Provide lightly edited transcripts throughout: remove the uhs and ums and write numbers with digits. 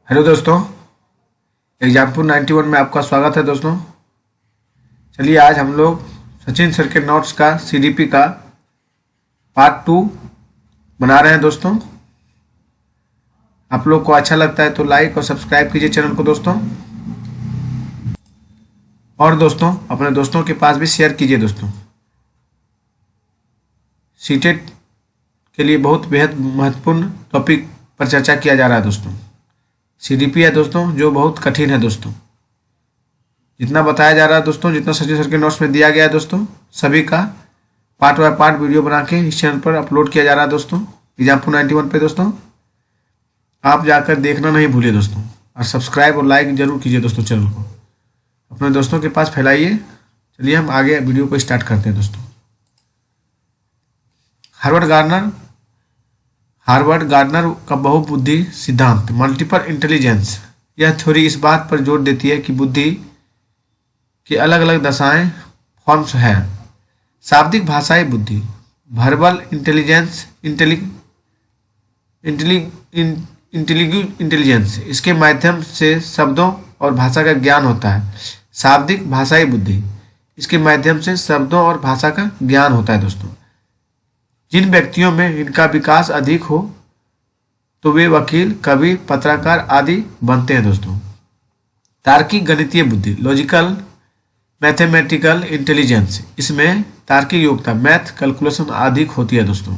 Hello दोस्तों, एग्जामपुर 91 में आपका स्वागत है दोस्तों। चलिए आज हम लोग सचिन सर के नोट्स का सीडीपी का पार्ट 2 बना रहे हैं दोस्तों। आप लोग को अच्छा लगता है तो लाइक और सब्सक्राइब कीजिए चैनल को दोस्तों, और दोस्तों अपने दोस्तों के पास भी शेयर कीजिए दोस्तों। सीटेट के लिए बहुत बेहद महत्वपूर्ण टॉपिक पर चर्चा किया जा रहा है दोस्तों। सीडीपी है दोस्तों जो बहुत कठिन है दोस्तों। जितना बताया जा रहा है दोस्तों, जितना सचिन सर के नोट्स में दिया गया है दोस्तों, सभी का पार्ट बाय पार्ट वीडियो बना के इस चैनल पर अपलोड किया जा रहा है दोस्तों, एग्जामपुर 91 पे दोस्तों। आप जाकर देखना नहीं भूलिए दोस्तों, और सब्सक्राइब और लाइक जरूर कीजिए दोस्तों। चैनल को अपने दोस्तों के पास फैलाइए। चलिए हम आगे वीडियो को स्टार्ट करते हैं दोस्तों। हार्वर्ड गार्डनर का बहुबुद्धि सिद्धांत मल्टीपल इंटेलिजेंस, यह थ्योरी इस बात पर जोर देती है कि बुद्धि की अलग अलग दशाएं फॉर्म्स है। शाब्दिक भाषाई बुद्धि, वर्बल इंटेलिजेंस, इंटेलिजेंस, इसके माध्यम से शब्दों और भाषा का ज्ञान होता है। शाब्दिक भाषाई बुद्धि, इसके माध्यम से शब्दों और भाषा का ज्ञान होता है दोस्तों। जिन व्यक्तियों में इनका विकास अधिक हो तो वे वकील, कवि, पत्रकार आदि बनते हैं दोस्तों। तार्किक गणितीय बुद्धि, लॉजिकल मैथमेटिकल इंटेलिजेंस, इसमें तार्किक योग्यता, मैथ, कैलकुलेशन अधिक होती है दोस्तों।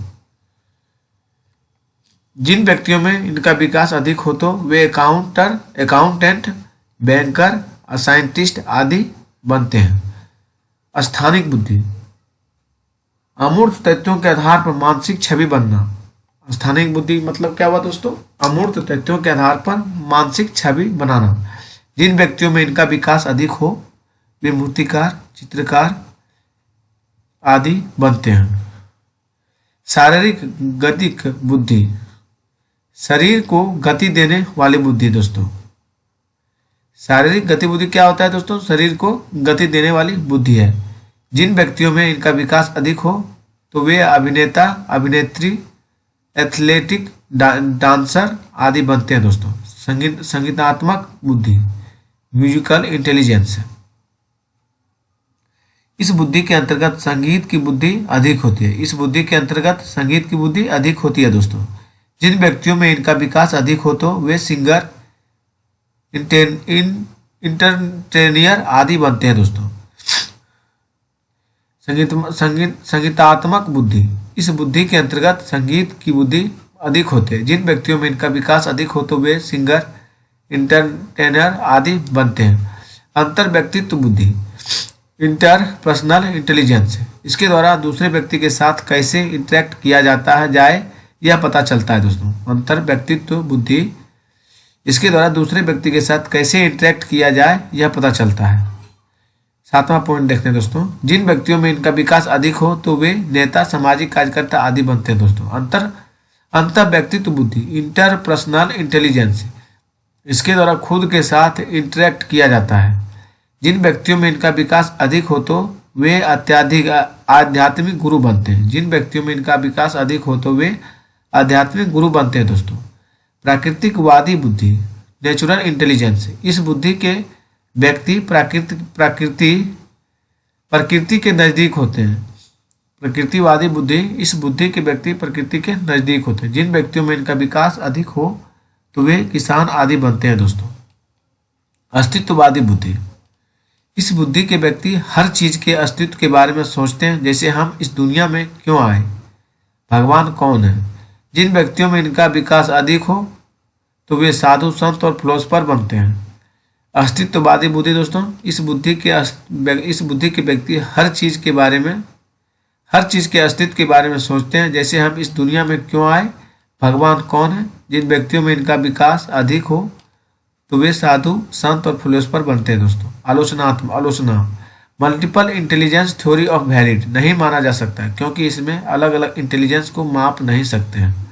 जिन व्यक्तियों में इनका विकास अधिक हो तो वे अकाउंटेंट, बैंकर, साइंटिस्ट आदि बनते हैं। स्थानिक बुद्धि, अमूर्त तथ्यों के आधार पर मानसिक छवि बनना। स्थानिक बुद्धि मतलब क्या हुआ दोस्तों? अमूर्त तथ्यों के आधार पर मानसिक छवि बनाना। जिन व्यक्तियों में इनका विकास अधिक हो वे मूर्तिकार, चित्रकार आदि बनते हैं। शारीरिक गतिक बुद्धि, शरीर को गति देने वाली बुद्धि दोस्तों। शारीरिक गतिविधि क्या होता है दोस्तों? शरीर को गति देने वाली बुद्धि है। जिन व्यक्तियों में इनका विकास अधिक हो तो वे अभिनेता, अभिनेत्री, एथलेटिक, डांसर आदि बनते हैं दोस्तों। संगीतात्मक बुद्धि, म्यूजिकल इंटेलिजेंस, इस बुद्धि के अंतर्गत संगीत की बुद्धि अधिक होती है। इस बुद्धि के अंतर्गत संगीत की बुद्धि अधिक होती है दोस्तों। जिन व्यक्तियों में इनका विकास अधिक हो तो वे सिंगर, इंटरटेनियर आदि बनते हैं दोस्तों। संगीतात्मक बुद्धि, इस बुद्धि के अंतर्गत संगीत की बुद्धि अधिक होती है। जिन व्यक्तियों में इनका विकास अधिक हो तो वे सिंगर, इंटरटेनर आदि बनते हैं। अंतर व्यक्तित्व बुद्धि, इंटरपर्सनल इंटेलिजेंस, इसके द्वारा दूसरे व्यक्ति के साथ कैसे इंटरेक्ट किया जाए यह पता चलता है दोस्तों। अंतर व्यक्तित्व बुद्धि, इसके द्वारा दूसरे व्यक्ति के साथ कैसे इंटरेक्ट किया जाए यह पता चलता है। 7वां पॉइंट देखते हैं दोस्तों। जिन व्यक्तियों में इनका विकास अधिक हो तो वे नेता, सामाजिक कार्यकर्ता आदि बनते हैं दोस्तों। अंतर व्यक्तित्व बुद्धि, इंटरपर्सनल इंटेलिजेंस, इसके द्वारा खुद के साथ इंटरेक्ट किया जाता है। जिन व्यक्तियों में इनका विकास अधिक हो तो वे अत्याधिक आध्यात्मिक गुरु बनते हैं। जिन व्यक्तियों में इनका विकास अधिक हो तो वे आध्यात्मिक गुरु बनते हैं दोस्तों। प्राकृतिकवादी बुद्धि, नेचुरल इंटेलिजेंस, इस बुद्धि के व्यक्ति प्रकृति के नजदीक होते हैं। प्रकृतिवादी बुद्धि, इस बुद्धि के व्यक्ति प्रकृति के नजदीक होते हैं। जिन व्यक्तियों में इनका विकास अधिक हो तो वे किसान आदि बनते हैं दोस्तों। अस्तित्ववादी बुद्धि, इस बुद्धि के व्यक्ति हर चीज के अस्तित्व के बारे में सोचते हैं, जैसे हम इस दुनिया में क्यों आए, भगवान कौन है। जिन व्यक्तियों में इनका विकास अधिक हो तो वे साधु, संत और फिलोसफर बनते हैं। अस्तित्ववादी बुद्धि दोस्तों, इस बुद्धि के व्यक्ति हर चीज के अस्तित्व के बारे में सोचते हैं, जैसे हम इस दुनिया में क्यों आए, भगवान कौन है। जिन व्यक्तियों में इनका विकास अधिक हो तो वे साधु, संत और फिलोसफर बनते हैं दोस्तों। आलोचना multiple intelligence theory of valid नहीं माना जा सकता है, क्योंकि इसमें अलग अलग इंटेलिजेंस को माप नहीं सकते हैं।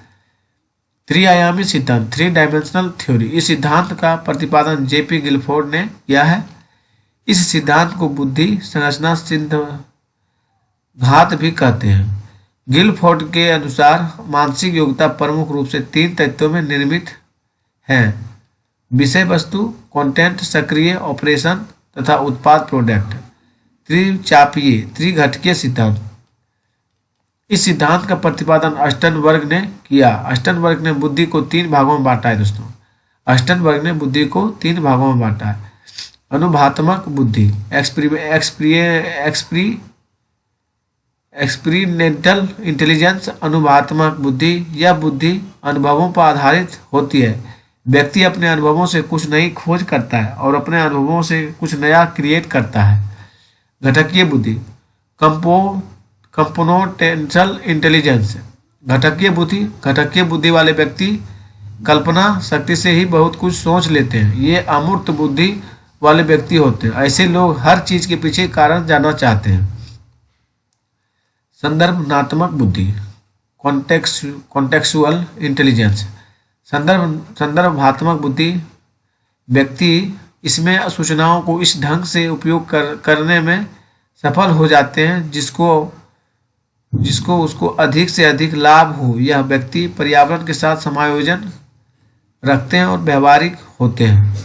त्रिआयामी सिद्धांत, 3 डायमेंशनल थ्योरी, इस सिद्धांत का प्रतिपादन जेपी गिलफोर्ड ने किया है। इस सिद्धांत को बुद्धि संरचना सिद्धांत भी कहते हैं। गिलफोर्ड के अनुसार मानसिक योग्यता प्रमुख रूप से 3 तत्वों में निर्मित है। विषय वस्तु, कंटेंट, सक्रिय, ऑपरेशन तथा उत्पाद, प्रोडक्ट। त्रिचापीय त्रिघटकीय सिद्धांत। इस सिद्धांत का प्रतिपादन अस्टनबर्ग ने किया। अस्टनबर्ग ने बुद्धि को 3 भागों में बांटा है दोस्तों। अस्टनबर्ग ने बुद्धि को 3 भागों में बांटा है। अनुभवात्मक बुद्धि, एक्सपीरिमेंटल इंटेलिजेंस। अनुभवात्मक बुद्धि, यह बुद्धि अनुभवों पर आधारित होती है। व्यक्ति अपने अनुभवों से कुछ नई खोज करता है और अपने अनुभवों से कुछ नया क्रिएट करता है। घटकीय बुद्धि, कंपोनेंशियल इंटेलिजेंस। घटकीय बुद्धि वाले व्यक्ति कल्पना शक्ति से ही बहुत कुछ सोच लेते हैं। ये अमूर्त बुद्धि वाले व्यक्ति होते हैं। ऐसे लोग हर चीज के पीछे कारण जानना चाहते हैं। संदर्भनात्मक बुद्धि, कॉन्टेक्सुअल इंटेलिजेंस। संदर्भात्मक बुद्धि, व्यक्ति इसमें सूचनाओं को इस ढंग से उपयोग करने में सफल हो जाते हैं जिसको उसको अधिक से अधिक लाभ हो। यह व्यक्ति पर्यावरण के साथ समायोजन रखते हैं और व्यवहारिक होते हैं।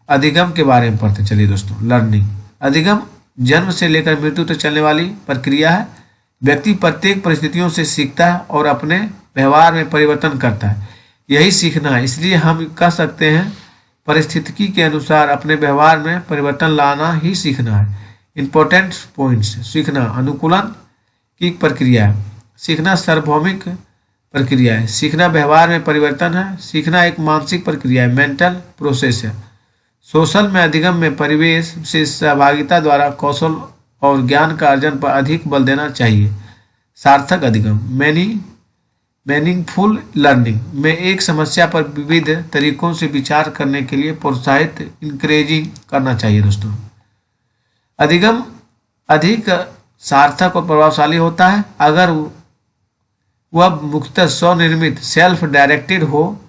अधिगम के बारे में पढ़ते चलिए दोस्तों। लर्निंग। अधिगम जन्म से लेकर मृत्यु तक चलने वाली प्रक्रिया है। व्यक्ति प्रत्येक परिस्थितियों से सीखता है और अपने व्यवहार में परिवर्तन करता है। यही सीखना है। इसलिए हम कह सकते हैं परिस्थिति के अनुसार अपने व्यवहार में परिवर्तन लाना ही सीखना है। Important points. सीखना अनुकूलन की प्रक्रिया है। सीखना सार्वभौमिक प्रक्रिया है। सीखना व्यवहार में परिवर्तन है। सीखना एक मानसिक प्रक्रिया है, मेंटल प्रोसेस है। सोशल में अधिगम में परिवेश से सहभागिता द्वारा कौशल और ज्ञान का अर्जन पर अधिक बल देना चाहिए। सार्थक अधिगम, मीनिंगफुल लर्निंग में एक समस्या पर विविध तरीकों से विचार करने के लिए प्रोत्साहित इंकरेजिंग करना चाहिए दोस्तों। अधिगम अधिक सार्थक और प्रभावशाली होता है अगर वह मुख्यतः स्वनिर्मित सेल्फ डायरेक्टेड हो।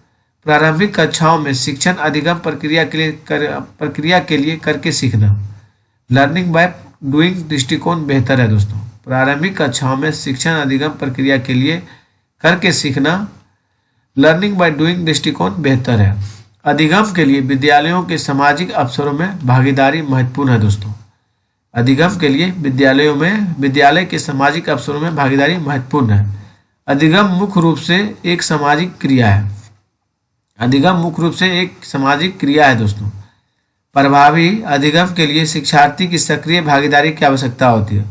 प्रारंभिक कक्षाओं में शिक्षण अधिगम प्रक्रिया के लिए करके सीखना। लर्निंग बाय डूइंग दृष्टिकोण बेहतर है दोस्तों। प्रारंभिक कक्षाओं में शिक्षण अधिगम प्रक्रिया के लिए करके सीखना, लर्निंग बाय डूइंग दृष्टिकोण बेहतर है। अधिगम के लिए विद्यालयों के सामाजिक अवसरों में भागीदारी महत्वपूर्ण है दोस्तों। अधिगम के लिए विद्यालय के सामाजिक अवसरों में भागीदारी महत्वपूर्ण है। अधिगम मुख्य रूप से एक सामाजिक क्रिया है। अधिगम मुख्य रूप से एक सामाजिक क्रिया है दोस्तों। प्रभावी अधिगम के लिए शिक्षार्थी की सक्रिय भागीदारी की आवश्यकता होती है।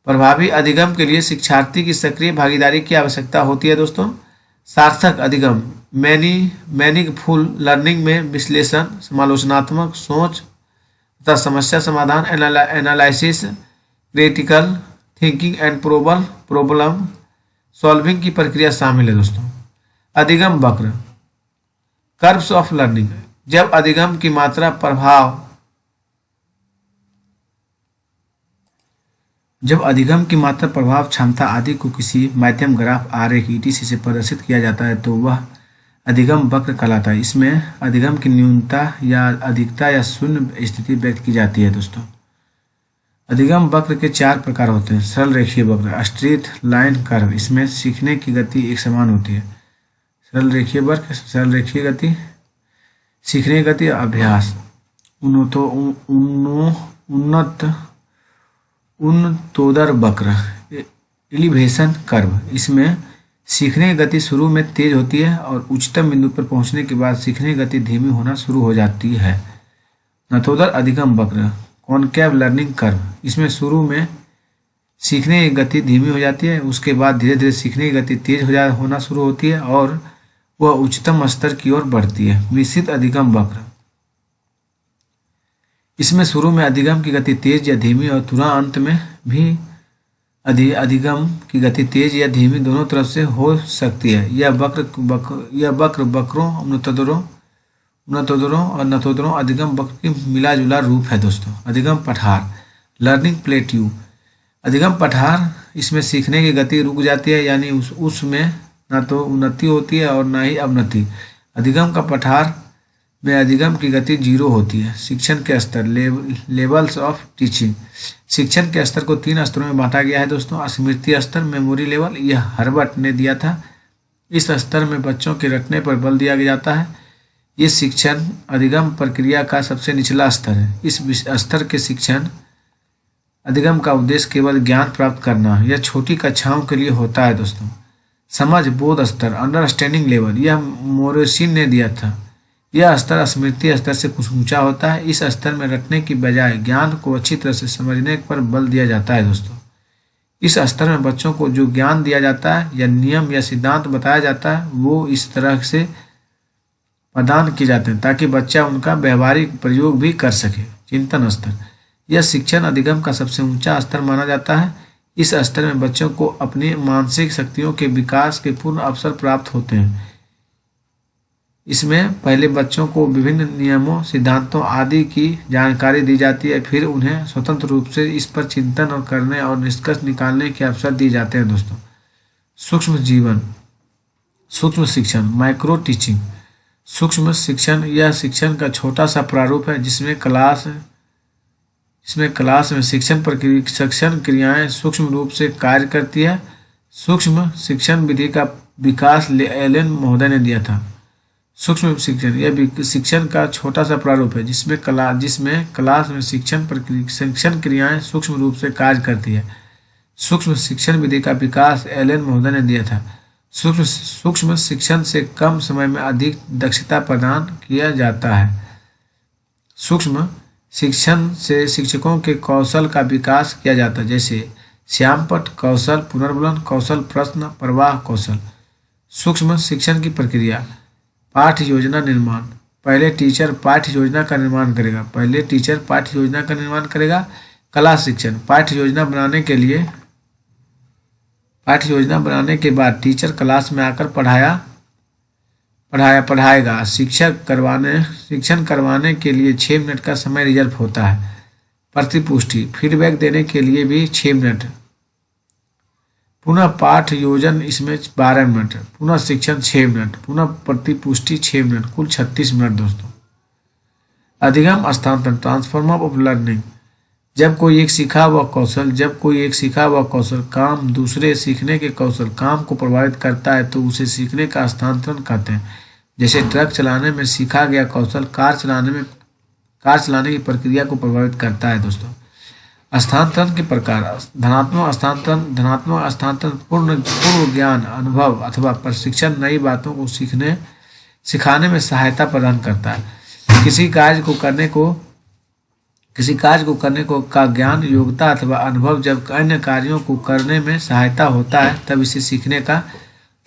प्रभावी अधिगम के लिए शिक्षार्थी की सक्रिय भागीदारी की आवश्यकता होती है दोस्तों। सार्थक अधिगम मीनिंगफुल लर्निंग में विश्लेषण, समालोचनात्मक सोच तथा समस्या समाधान, analysis, critical thinking and problem solving की प्रक्रिया शामिल है दोस्तों। अधिगम वक्र, कर्व्स ऑफ लर्निंग। जब अधिगम की मात्रा प्रभाव क्षमता आदि को किसी माध्यम ग्राफ आरेख ETC से प्रदर्शित किया जाता है तो वह अधिगम वक्र कहलाता है। इसमें अधिगम की न्यूनता या अधिकता या शून्य स्थिति व्यक्त की जाती है दोस्तों। अधिगम वक्र के 4 प्रकार होते हैं। सरल रेखीय वक्र, स्ट्रेट लाइन कर्व। इसमें सीखने की गति एक समान होती है। सरल रेखीय वक्र, सरल रेखीय गति, सीखने की गति, अभ्यास। उन्नतोदर वक्र, एलिवेशन कर्व। इसमें सीखने की गति शुरू में तेज होती है और उच्चतम बिंदु पर पहुंचने के बाद सीखने की गति धीमी होना शुरू हो जाती है। नतोदर अधिगम वक्र, कॉनकेव लर्निंग कर्व। इसमें शुरू में सीखने की गति धीमी हो जाती है, उसके बाद धीरे धीरे सीखने की गति तेज होना शुरू होती है और वह उच्चतम स्तर की ओर बढ़ती है। मिश्रित अधिगम वक्र, इसमें शुरू में अधिगम की गति तेज या धीमी और तुरंत अंत में भी अधिगम की गति तेज या धीमी दोनों तरफ से हो सकती है। यह वक्र वक्रों, उन्नतोदरों और नतोदरों अधिगम वक्र की मिला जुला रूप है दोस्तों। अधिगम पठार, लर्निंग प्लेट्यू। अधिगम पठार, इसमें सीखने की गति रुक जाती है, यानी उसमें ना तो उन्नति होती है और ना ही अवनति। अधिगम का पठार में अधिगम की गति 0 होती है। शिक्षण के स्तर, लेवल्स ऑफ टीचिंग। शिक्षण के स्तर को 3 स्तरों में बांटा गया है दोस्तों। स्मृति स्तर, मेमोरी लेवल, यह हर्बर्ट ने दिया था। इस स्तर में बच्चों के रटने पर बल दिया जाता है। ये शिक्षण अधिगम प्रक्रिया का सबसे निचला स्तर है। इस स्तर के शिक्षण अधिगम का उद्देश्य केवल ज्ञान प्राप्त करना है। यह छोटी कक्षाओं के लिए होता है दोस्तों। समझ बोध स्तर अंडरस्टैंडिंग लेवल, यह मोरेसिन ने दिया था। यह स्तर स्मृति स्तर से कुछ ऊंचा होता है। इस स्तर में रटने की बजाय ज्ञान को अच्छी तरह से समझने पर बल दिया जाता है दोस्तों। इस स्तर में बच्चों को जो ज्ञान दिया जाता है या नियम या सिद्धांत बताया जाता है वो इस तरह से प्रदान किए जाते हैं ताकि बच्चा उनका व्यवहारिक प्रयोग भी कर सके। चिंतन स्तर, यह शिक्षण अधिगम का सबसे ऊंचा स्तर माना जाता है। इस स्तर में बच्चों को अपनी मानसिक शक्तियों के विकास के पूर्ण अवसर प्राप्त होते हैं। इसमें पहले बच्चों को विभिन्न नियमों, सिद्धांतों आदि की जानकारी दी जाती है, फिर उन्हें स्वतंत्र रूप से इस पर चिंतन और करने और निष्कर्ष निकालने के अवसर दिए जाते हैं दोस्तों। सूक्ष्म जीवन, सूक्ष्म शिक्षण, माइक्रो टीचिंग। सूक्ष्म शिक्षण यह शिक्षण का छोटा सा प्रारूप है जिसमें क्लास में शिक्षण क्रियाएं सूक्ष्म रूप से कार्य करती है। सूक्ष्म शिक्षण विधि का विकास एलन महोदय ने दिया था। सूक्ष्म शिक्षण यह शिक्षण का छोटा सा प्रारूप है जिसमें क्लास में शिक्षण क्रियाएं सूक्ष्म रूप से कार्य करती है। सूक्ष्म शिक्षण विधि का विकास एलन महोदय ने दिया था। सूक्ष्म शिक्षण से कम समय में अधिक दक्षता प्रदान किया जाता है। सूक्ष्म शिक्षण से शिक्षकों के कौशल का विकास किया जाता है, जैसे श्यामपट्ट कौशल, पुनर्वलन कौशल, प्रश्न प्रवाह कौशल। सूक्ष्म शिक्षण की प्रक्रिया, पाठ्य योजना निर्माण। पहले टीचर पाठ्य योजना का निर्माण करेगा। कला शिक्षण, पाठ्य योजना बनाने के बाद टीचर क्लास में आकर पढ़ाएगा। शिक्षण करवाने के लिए 6 मिनट का समय रिजर्व होता है। प्रतिपुष्टि, फीडबैक देने के लिए भी 6 मिनट। पुनः पाठ योजन इसमें 12 मिनट, पुनः शिक्षण 6 मिनट, पुनः प्रतिपुष्टि 6 मिनट, कुल 36 मिनट दोस्तों। अधिगम हस्तांतरण, ट्रांसफॉर्म ऑफ लर्निंग। जब कोई एक सीखा हुआ कौशल काम दूसरे सीखने के कौशल काम को प्रभावित करता है तो उसे सीखने का हस्तांतरण कहते हैं। जैसे ट्रक चलाने में सीखा गया कौशल कार चलाने की प्रक्रिया को प्रभावित करता है दोस्तों। हस्तांतरण के प्रकार, धनात्मक हस्तांतरण पूर्व ज्ञान, अनुभव अथवा प्रशिक्षण नई बातों को सिखाने में सहायता प्रदान करता है। किसी कार्य को करने का ज्ञान, योग्यता अथवा अनुभव जब अन्य कार्यों को करने में सहायता होता है तब इसे सीखने का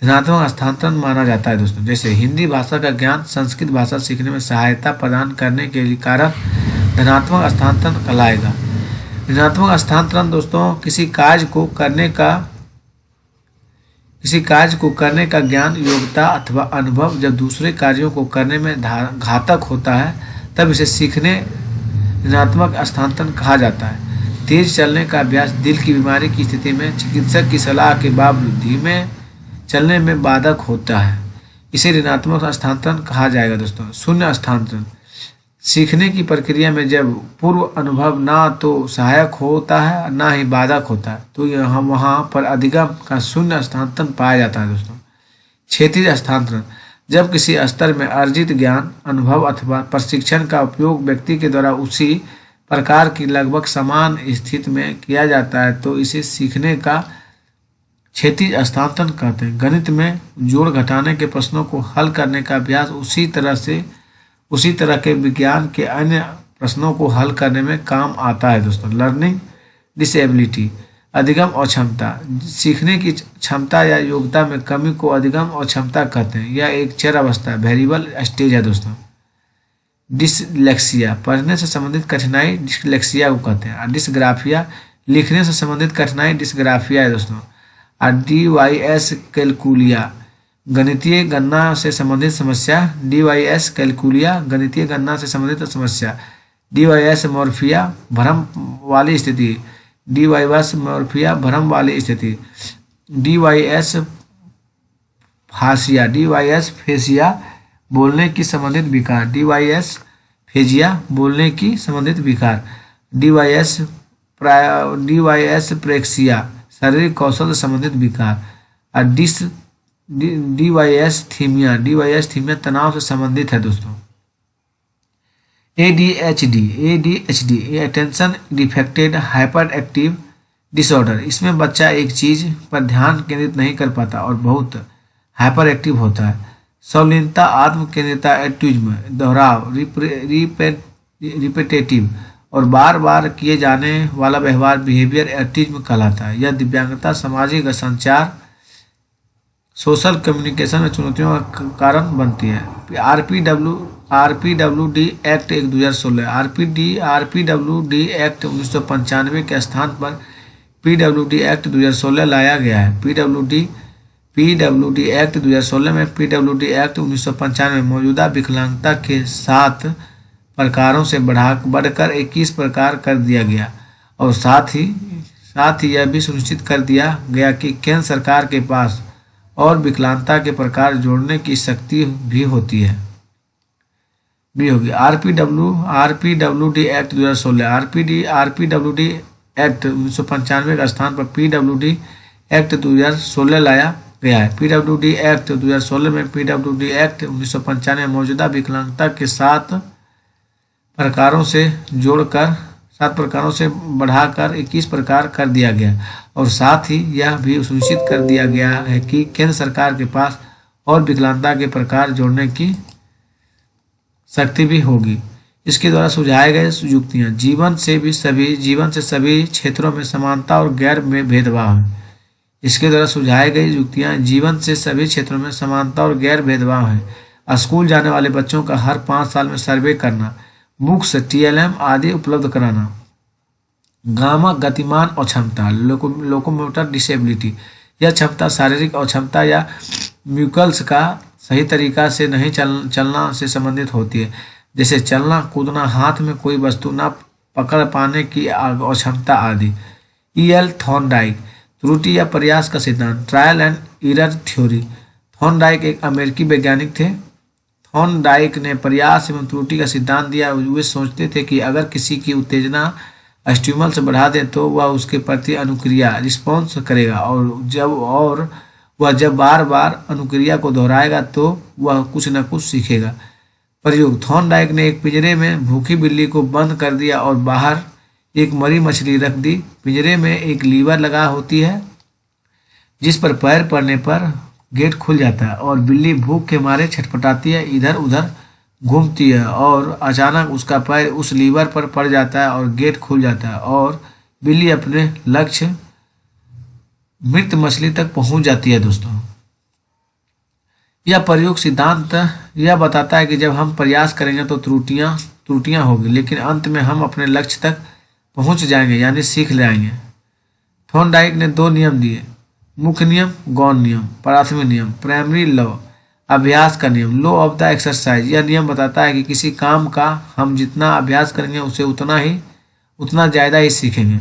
धनात्मक हस्तांतरण माना जाता है दोस्तों। जैसे हिंदी भाषा का ज्ञान संस्कृत भाषा सीखने में सहायता प्रदान करने के लिए कारण धनात्मक हस्तांतरण कहलाएगा। ऋणात्मक हस्तांतरण दोस्तों किसी कार्य को करने का ज्ञान, योग्यता अथवा अनुभव जब दूसरे कार्यों को करने में घातक होता है तब इसे सीखने ऋणात्मक हस्तांतरण कहा जाता है। तेज चलने का अभ्यास दिल की बीमारी की स्थिति में चिकित्सक की सलाह के बावजूद धीमे चलने में बाधक होता है, इसे ऋणात्मक हस्तांतरण कहा जाएगा दोस्तों। शून्य हस्तांतरण, सीखने की प्रक्रिया में जब पूर्व अनुभव ना तो सहायक होता है ना ही बाधक होता है तो वहाँ पर अधिगम का शून्य हस्तांतरण पाया जाता है दोस्तों। क्षैतिज हस्तांतरण, जब किसी स्तर में अर्जित ज्ञान, अनुभव अथवा प्रशिक्षण का उपयोग व्यक्ति के द्वारा उसी प्रकार की लगभग समान स्थिति में किया जाता है तो इसे सीखने का क्षैतिज हस्तांतरण कहते हैं। गणित में जोड़ घटाने के प्रश्नों को हल करने का अभ्यास उसी तरह के विज्ञान के अन्य प्रश्नों को हल करने में काम आता है दोस्तों। लर्निंग डिसेबिलिटी, अधिगम और क्षमता, सीखने की क्षमता या योग्यता में कमी को अधिगम और क्षमता कहते हैं। यह एक चर अवस्था वेरिएबल स्टेज है दोस्तों। डिसलेक्सिया, पढ़ने से संबंधित कठिनाई डिसलेक्सिया को कहते हैं। और डिसग्राफिया, लिखने से संबंधित कठिनाई डिसग्राफिया है दोस्तों। और DYS कैलकुलिया, गणितीय गणना से संबंधित समस्या। DYS कैलकुलिया, गणितीय गणना से संबंधित समस्या। DYS मॉर्फिया, भ्रम वाली स्थिति। DYS मॉर्फिया, भ्रम वाली स्थिति। DYS फासिया, DYS फेसिया, बोलने की संबंधित विकार। DYS फेजिया, बोलने की संबंधित विकार। DYS प्रेक्सिया, शारीरिक कौशल से संबंधित विकार। और डिवाइस्थीमिया, डिवाइस्थीमिया तनाव से संबंधित है दोस्तों। ADHD, ADHD attention defected hyper active disorder, इसमें बच्चा एक चीज पर ध्यान केंद्रित नहीं कर पाता और बहुत हाइपर एक्टिव होता है। संलीनता, आत्म केंद्रिता, एट्यूज्म, दोहराव, रिपीटेटिव और बार बार किए जाने वाला व्यवहार बिहेवियर एट्यूज्म कहलाता है। यह दिव्यांगता सामाजिक संचार, सोशल कम्युनिकेशन में चुनौतियों का कारण बनती है। आरपीडब्ल्यूडी एक्ट 2016, आरपीडब्ल्यूडी एक्ट 1995 के स्थान पर पीडब्ल्यूडी एक्ट 2016 लाया गया है। पीडब्ल्यूडी एक्ट 2016 में पीडब्ल्यूडी एक्ट 1995 में मौजूदा विकलांगता के 7 प्रकारों से बढ़कर 21 प्रकार कर दिया गया और साथ ही यह भी सुनिश्चित कर दिया गया कि केंद्र सरकार के पास और विकलांगता के प्रकार जोड़ने की शक्ति भी होगी। आरपीडब्ल्यूडी एक्ट 2016, आरपीडब्ल्यूडी एक्ट 1995 के स्थान पर पीडब्ल्यूडी एक्ट 2016 लाया गया है। पीडब्ल्यूडी एक्ट 2016 में पीडब्ल्यूडी एक्ट 1995 में मौजूदा विकलांगता के 7 प्रकारों से बढ़ाकर 21 प्रकार कर दिया गया और साथ ही यह भी सुनिश्चित कर दिया गया है कि केंद्र सरकार के पास और विकलांगता के प्रकार जोड़ने की शक्ति भी होगी। इसके द्वारा सुझाए गए युक्तियां, जीवन से सभी क्षेत्रों में समानता और गैर में भेदभाव है। इसके द्वारा सुझाए गए युक्तियां, जीवन से सभी क्षेत्रों में समानता और गैर भेदभाव है। स्कूल जाने वाले बच्चों का हर 5 साल में सर्वे करना, बुक्स, TLM आदि उपलब्ध कराना। गामा गतिमान अक्षमता, लोकोमोटर डिसेबिलिटी, यह क्षमता शारीरिक अक्षमता या म्यूकल्स का सही तरीका से नहीं चलना से संबंधित होती है, जैसे चलना, कूदना, हाथ में कोई वस्तु न पकड़ पाने की अक्षमता आदि। EL थॉर्नडाइक, त्रुटि या प्रयास का सिद्धांत, trial and error theory. Thorndike एक अमेरिकी वैज्ञानिक थे। थॉर्नडाइक ने प्रयास एवं त्रुटि का सिद्धांत दिया। वे सोचते थे कि अगर किसी की उत्तेजना स्टिमुलस से बढ़ा दें तो वह उसके प्रति अनुक्रिया रिस्पॉन्स करेगा और वह जब बार बार अनुक्रिया को दोहराएगा तो वह कुछ न कुछ सीखेगा। प्रयोग, थॉर्नडाइक ने एक पिंजरे में भूखी बिल्ली को बंद कर दिया और बाहर एक मरी मछली रख दी। पिंजरे में एक लीवर लगा होती है जिस पर पैर पड़ने पर गेट खुल जाता है और बिल्ली भूख के मारे छटपटाती है, इधर उधर घूमती है और अचानक उसका पैर उस लीवर पर पड़ जाता है और गेट खुल जाता है और बिल्ली अपने लक्ष्य मृत मछली तक पहुंच जाती है। दोस्तों, यह प्रयोग सिद्धांत यह बताता है कि जब हम प्रयास करेंगे तो त्रुटियां होगी, लेकिन अंत में हम अपने लक्ष्य तक पहुंच जाएंगे, यानी सीख जाएंगे। थॉर्नडाइक ने 2 नियम दिए, मुख्य नियम, गौण नियम, प्राथमिक नियम, प्राइमरी लॉ, अभ्यास का नियम, लॉ ऑफ द एक्सरसाइज। यह नियम बताता है कि किसी काम का हम जितना अभ्यास करेंगे उसे उतना ज़्यादा ही सीखेंगे।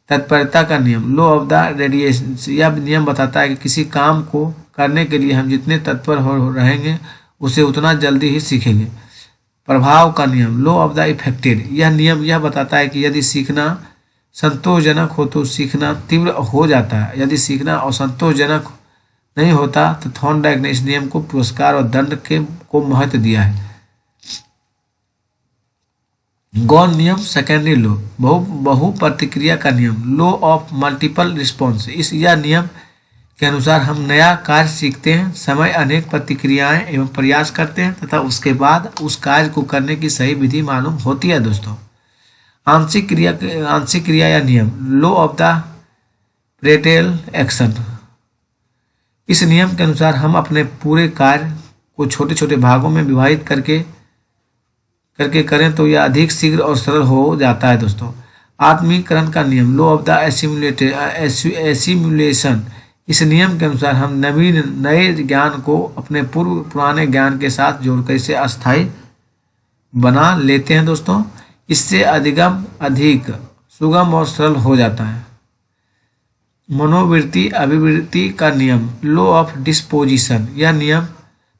तत्परता का नियम, लॉ ऑफ द रेडिएशन, यह नियम बताता है कि किसी काम को करने के लिए हम जितने तत्पर हो रहेंगे उसे उतना जल्दी ही सीखेंगे। प्रभाव का नियम, लॉ ऑफ द इफेक्टेड, यह नियम यह बताता है कि यदि सीखना संतोषजनक हो तो सीखना तीव्र हो जाता है, यदि सीखना असंतोषजनक नहीं होता। तो थॉर्नडाइक ने इस नियम को पुरस्कार और दंड को महत्व दिया है। गौण नियम, सेकेंडरी लॉ, बहु प्रतिक्रिया का नियम, लॉ ऑफ मल्टीपल रिस्पॉन्स, यह नियम के अनुसार हम नया कार्य सीखते हैं, समय अनेक प्रतिक्रियाएं एवं प्रयास करते हैं तथा उसके बाद उस कार्य को करने की सही विधि मालूम होती है। दोस्तों, आंशिक क्रिया या नियम, लॉ ऑफ द प्रेटेल एक्शन, इस नियम के अनुसार हम अपने पूरे कार्य को छोटे छोटे भागों में विभाजित करके करें तो यह अधिक शीघ्र और सरल हो जाता है। दोस्तों, आत्मीकरण का नियम, लॉ ऑफ द एसिमुलेशन, इस नियम के अनुसार हम नए ज्ञान को अपने पुराने ज्ञान के साथ जोड़कर इसे अस्थायी बना लेते हैं। दोस्तों, इससे अधिगम अधिक सुगम और सरल हो जाता है। मनोवृत्ति अभिवृत्ति का नियम, लॉ ऑफ डिस्पोजिशन, यह नियम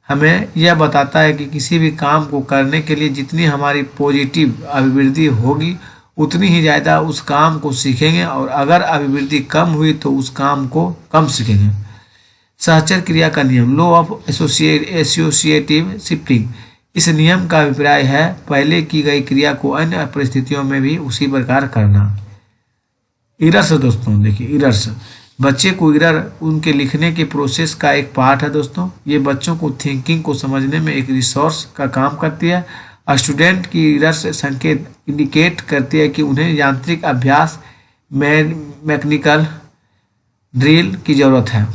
हमें यह बताता है कि किसी भी काम को करने के लिए जितनी हमारी पॉजिटिव अभिवृत्ति होगी उतनी ही ज़्यादा उस काम को सीखेंगे और अगर अभिवृत्ति कम हुई तो उस काम को कम सीखेंगे। सहचर क्रिया का नियम, लॉ ऑफ एसोसिएटिव शिफ्टिंग। इस नियम का अभिप्राय है पहले की गई क्रिया को अन्य परिस्थितियों में भी उसी प्रकार करना। इरर्स दोस्तों, देखिए इरर्स, बच्चे को इरर उनके लिखने के प्रोसेस का एक पार्ट है दोस्तों। ये बच्चों को थिंकिंग को समझने में एक रिसोर्स का काम करती है। स्टूडेंट की इरर्स संकेत इंडिकेट करती है कि उन्हें यांत्रिक अभ्यास मैकेनिकल ड्रिल की जरूरत है।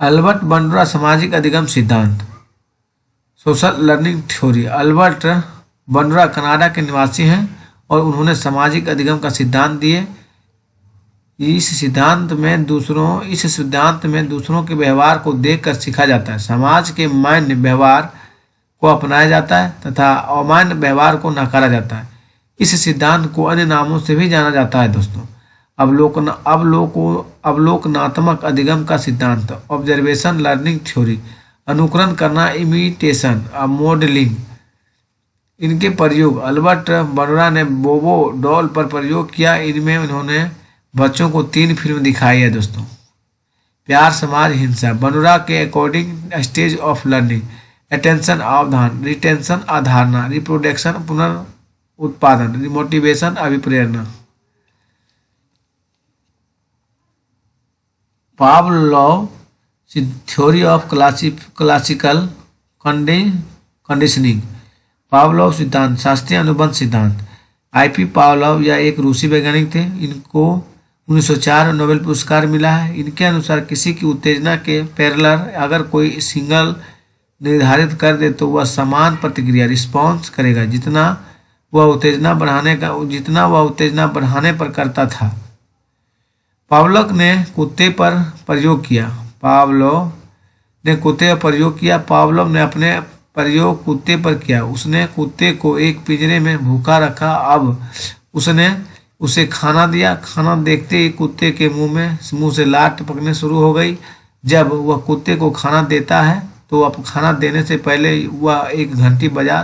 अल्बर्ट बंडरा सामाजिक अधिगम सिद्धांत, social learning theory. Albert Bandura Canada के निवासी हैं और उन्होंने सामाजिक अधिगम का सिद्धांत दिए। इस सिद्धांत में दूसरों के व्यवहार को देखकर सीखा जाता है। समाज के मान्य व्यवहार को अपनाया जाता है तथा अमान्य व्यवहार को नकारा जाता है। इस सिद्धांत को अन्य नामों से भी जाना जाता है दोस्तों। अवलोकनात्मक अधिगम का सिद्धांत, ऑब्जर्वेशन लर्निंग थ्योरी। अनुकरण करना, इमिटेशन, मॉडलिंग। इनके प्रयोग, अल्बर्ट बंडरा ने बोबो डॉल पर प्रयोग किया। इनमें उन्होंने बच्चों को 3 फिल्म दिखाई है दोस्तों। प्यार, समाज, हिंसा। बंडरा के according stage of learning, attention अवधान, रिटेंशन अवधारणा, रिप्रोडक्शन पुनरुत्पादन, मोटिवेशन अभिप्रेरणा। Pavlov theory of classical conditioning. Pavlov सिद्धांत, शास्त्रीय अनुबंध सिद्धांत। आईपी पावलोव या एक रूसी वैज्ञानिक थे। इनको 1904 नोबेल पुरस्कार मिला है। इनके अनुसार किसी की उत्तेजना के पैरेलल अगर कोई सिग्नल निर्धारित कर दे तो वह समान प्रतिक्रिया रिस्पॉन्स करेगा जितना वह उत्तेजना बढ़ाने पर करता था। पावलोव ने कुत्ते पर प्रयोग किया। पावलोव ने अपने प्रयोग कुत्ते पर किया। उसने कुत्ते को एक पिंजरे में भूखा रखा। अब उसने उसे खाना दिया। खाना देखते ही कुत्ते के मुंह से लार टपकने शुरू हो गई। जब वह कुत्ते को खाना देता है तो अब खाना देने से पहले वह एक घंटी बजा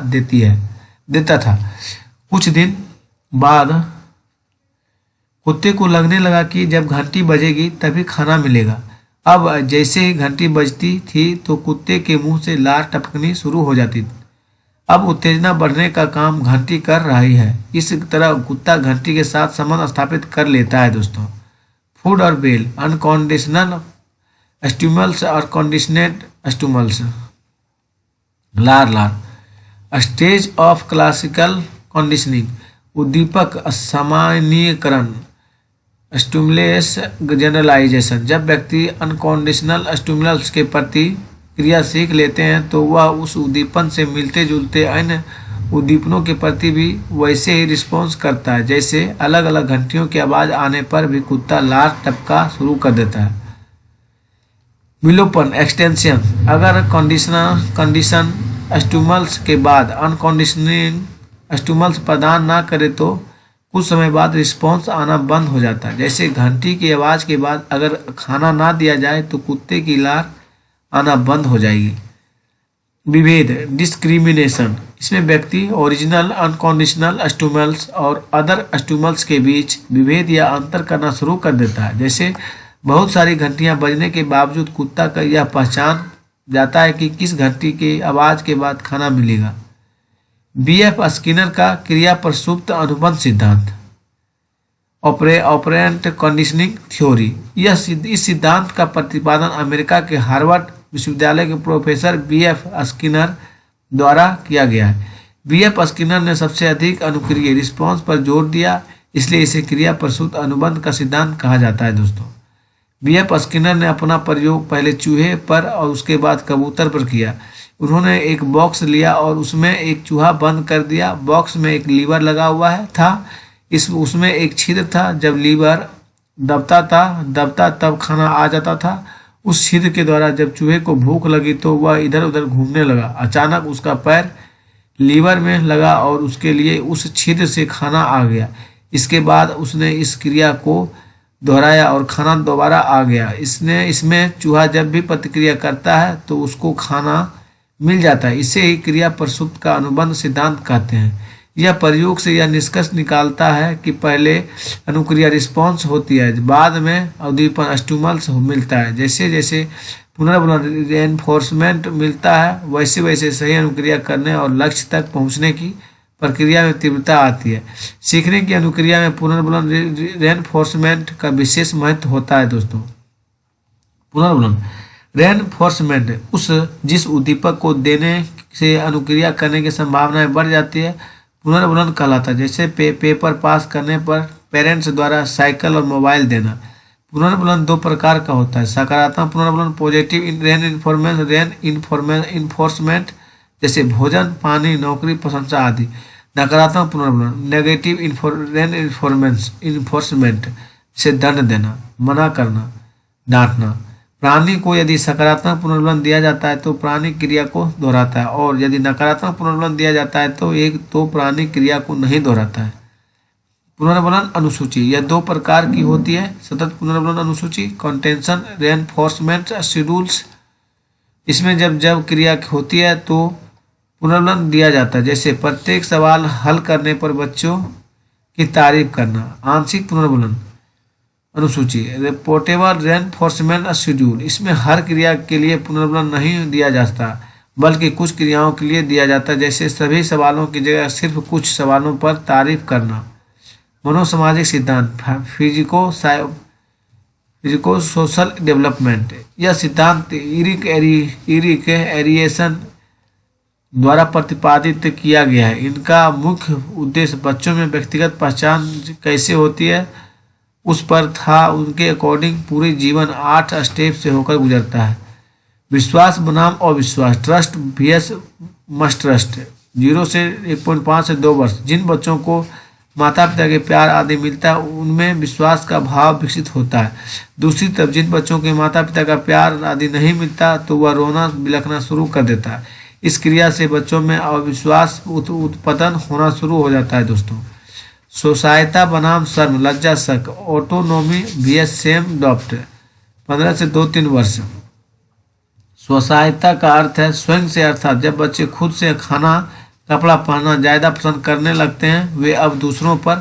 देता था। कुछ दिन बाद कुत्ते को लगने लगा कि जब घंटी बजेगी तभी खाना मिलेगा। अब जैसे ही घंटी बजती थी तो कुत्ते के मुंह से लार टपकनी शुरू हो जाती। अब उत्तेजना बढ़ने का काम घंटी कर रही है। इस तरह कुत्ता घंटी के साथ संबंध स्थापित कर लेता है दोस्तों। फूड और बेल, अनकंडीशनल स्टिमुलस और कंडीशनेड स्टिमुलस। लार स्टेज ऑफ क्लासिकल कंडीशनिंग, उद्दीपक सामान्यीकरण, स्टिमुलस जनरलाइजेशन। जब व्यक्ति अनकंडीशनल स्टिमुलस के प्रति क्रिया सीख लेते हैं तो वह उस उद्दीपन से मिलते जुलते अन्य उद्दीपनों के प्रति भी वैसे ही रिस्पॉन्स करता है। जैसे अलग अलग घंटियों की आवाज़ आने पर भी कुत्ता लार टपका शुरू कर देता है। विलोपन, एक्सटेंशन। अगर कंडीशन स्टिमुलस के बाद अनकंडीशनिंग स्टिमुलस प्रदान ना करे तो कुछ समय बाद रिस्पॉन्स आना बंद हो जाता है। जैसे घंटी की आवाज़ के बाद अगर खाना ना दिया जाए तो कुत्ते की लार आना बंद हो जाएगी। विभेद, डिस्क्रिमिनेशन। इसमें व्यक्ति ओरिजिनल अनकंडीशनल स्टिमुलस और अदर स्टिमुलस के बीच विभेद या अंतर करना शुरू कर देता है। जैसे बहुत सारी घंटियां बजने के बावजूद कुत्ता का यह पहचान जाता है कि किस घंटी की आवाज़ के बाद खाना मिलेगा। बीएफ स्किनर का क्रिया पर सुप्त अनुबंध सिद्धांत, ऑपरेंट कंडीशनिंग थ्योरी। इस सिद्धांत का प्रतिपादन अमेरिका के हार्वर्ड विश्वविद्यालय के प्रोफेसर बीएफ स्किनर द्वारा किया गया है। बीएफ स्किनर ने सबसे अधिक अनुक्रिय रिस्पॉन्स पर जोर दिया, इसलिए इसे क्रिया प्रसूत अनुबंध का सिद्धांत कहा जाता है दोस्तों। बीएफ स्किनर ने अपना प्रयोग पहले चूहे पर और उसके बाद कबूतर पर किया। उन्होंने एक बॉक्स लिया और उसमें एक चूहा बंद कर दिया। बॉक्स में एक लीवर लगा हुआ था। उसमें एक छिद्र था। जब लीवर दबता तब खाना आ जाता था। उस छिद्र के द्वारा जब चूहे को भूख लगी तो वह इधर उधर घूमने लगा। अचानक उसका पैर लीवर में लगा और उसके लिए उस छिद्र से खाना आ गया। इसके बाद उसने इस क्रिया को दोहराया और खाना दोबारा आ गया। इसमें चूहा जब भी प्रतिक्रिया करता है तो उसको खाना मिल जाता है। इसे ही क्रिया प्रसुप्त का अनुबंध सिद्धांत कहते हैं। यह प्रयोग से यह निष्कर्ष निकालता है कि पहले अनुक्रिया रिस्पॉन्स होती है, बाद में उद्दीपन स्टिमुलस मिलता है। जैसे जैसे पुनर्बलन रेनफोर्समेंट मिलता है, वैसे वैसे सही अनुक्रिया करने और लक्ष्य तक पहुंचने की प्रक्रिया में तीव्रता आती है। सीखने की अनुक्रिया में पुनर्बलन रेनफोर्समेंट का विशेष महत्व होता है दोस्तों। पुनर्बलन रेनफोर्समेंट जिस उद्दीपक को देने से अनुक्रिया करने की संभावनाएं बढ़ जाती है, पुनर्बलन कहलाता है। जैसे पेपर पास करने पर पेरेंट्स द्वारा साइकिल और मोबाइल देना। पुनर्बलन दो प्रकार का होता है। सकारात्मक पुनर्बलन पॉजिटिव रेन इन्फोर्समेंट जैसे भोजन, पानी, नौकरी, प्रशंसा आदि। नकारात्मक पुनर्बलन नेगेटिव रेन इन्फोर्समेंट से दंड देना, मना करना, डांटना। प्राणी को यदि सकारात्मक पुनर्बलन दिया जाता है तो प्राणी क्रिया को दोहराता है, और यदि नकारात्मक पुनर्बलन दिया जाता है तो प्राणी क्रिया को नहीं दोहराता है। पुनर्बलन अनुसूची यह दो प्रकार की होती है। सतत पुनर्बलन अनुसूची कंटेंशन रेनफोर्समेंट शेड्यूल्स। इसमें जब जब क्रिया होती है तो पुनर्बलन दिया जाता है। जैसे प्रत्येक सवाल हल करने पर बच्चों की तारीफ करना। आंशिक पुनर्बलन अनुसूची रिपोर्टेबल रेनफोर्समेंट शेड्यूल। इसमें हर क्रिया के लिए पुनर्बलन नहीं दिया जाता, बल्कि कुछ क्रियाओं के लिए दिया जाता है। जैसे सभी सवालों की जगह सिर्फ कुछ सवालों पर तारीफ करना। मनोसामाजिक सिद्धांत फिजिको सोशल डेवलपमेंट। यह सिद्धांत इरिक एरिएशन द्वारा प्रतिपादित किया गया है। इनका मुख्य उद्देश्य बच्चों में व्यक्तिगत पहचान कैसे होती है उस पर था। उनके अकॉर्डिंग पूरे जीवन 8 स्टेप से होकर गुजरता है। विश्वास बनाम अविश्वास, ट्रस्ट vs मस्ट ट्रस्ट। 0 से 1.5 से 2 वर्ष। जिन बच्चों को माता पिता के प्यार आदि मिलता है उनमें विश्वास का भाव विकसित होता है। दूसरी तरफ जिन बच्चों के माता पिता का प्यार आदि नहीं मिलता तो वह रोना बिलखना शुरू कर देता है। इस क्रिया से बच्चों में अविश्वास उत्पन्न होना शुरू हो जाता है दोस्तों। सोसायता बनाम शर्म, लज्जा, शक। Autonomy vs same डॉप्ट। 15 से 2-3 वर्ष। स्वसहायता का अर्थ है स्वयं से, अर्थात जब बच्चे खुद से खाना कपड़ा पहनना ज़्यादा पसंद करने लगते हैं, वे अब दूसरों पर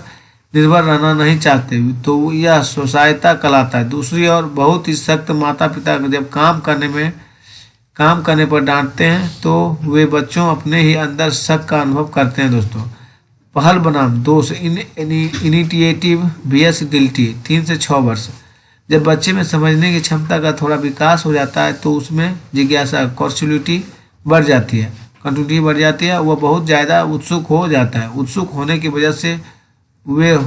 निर्भर रहना नहीं चाहते, तो यह स्वसहायता कहलाता है। दूसरी ओर बहुत ही सख्त माता पिता जब काम करने पर डांटते हैं तो वे बच्चों अपने ही अंदर शक का अनुभव करते हैं दोस्तों। पहल बनाम दोष इनिटिएटिव vs गिल्टी। 3 से 6 वर्ष। जब बच्चे में समझने की क्षमता का थोड़ा विकास हो जाता है तो उसमें जिज्ञासा कॉन्टिन्यूटी बढ़ जाती है। वह बहुत ज़्यादा उत्सुक हो जाता है। उत्सुक होने की वजह से वे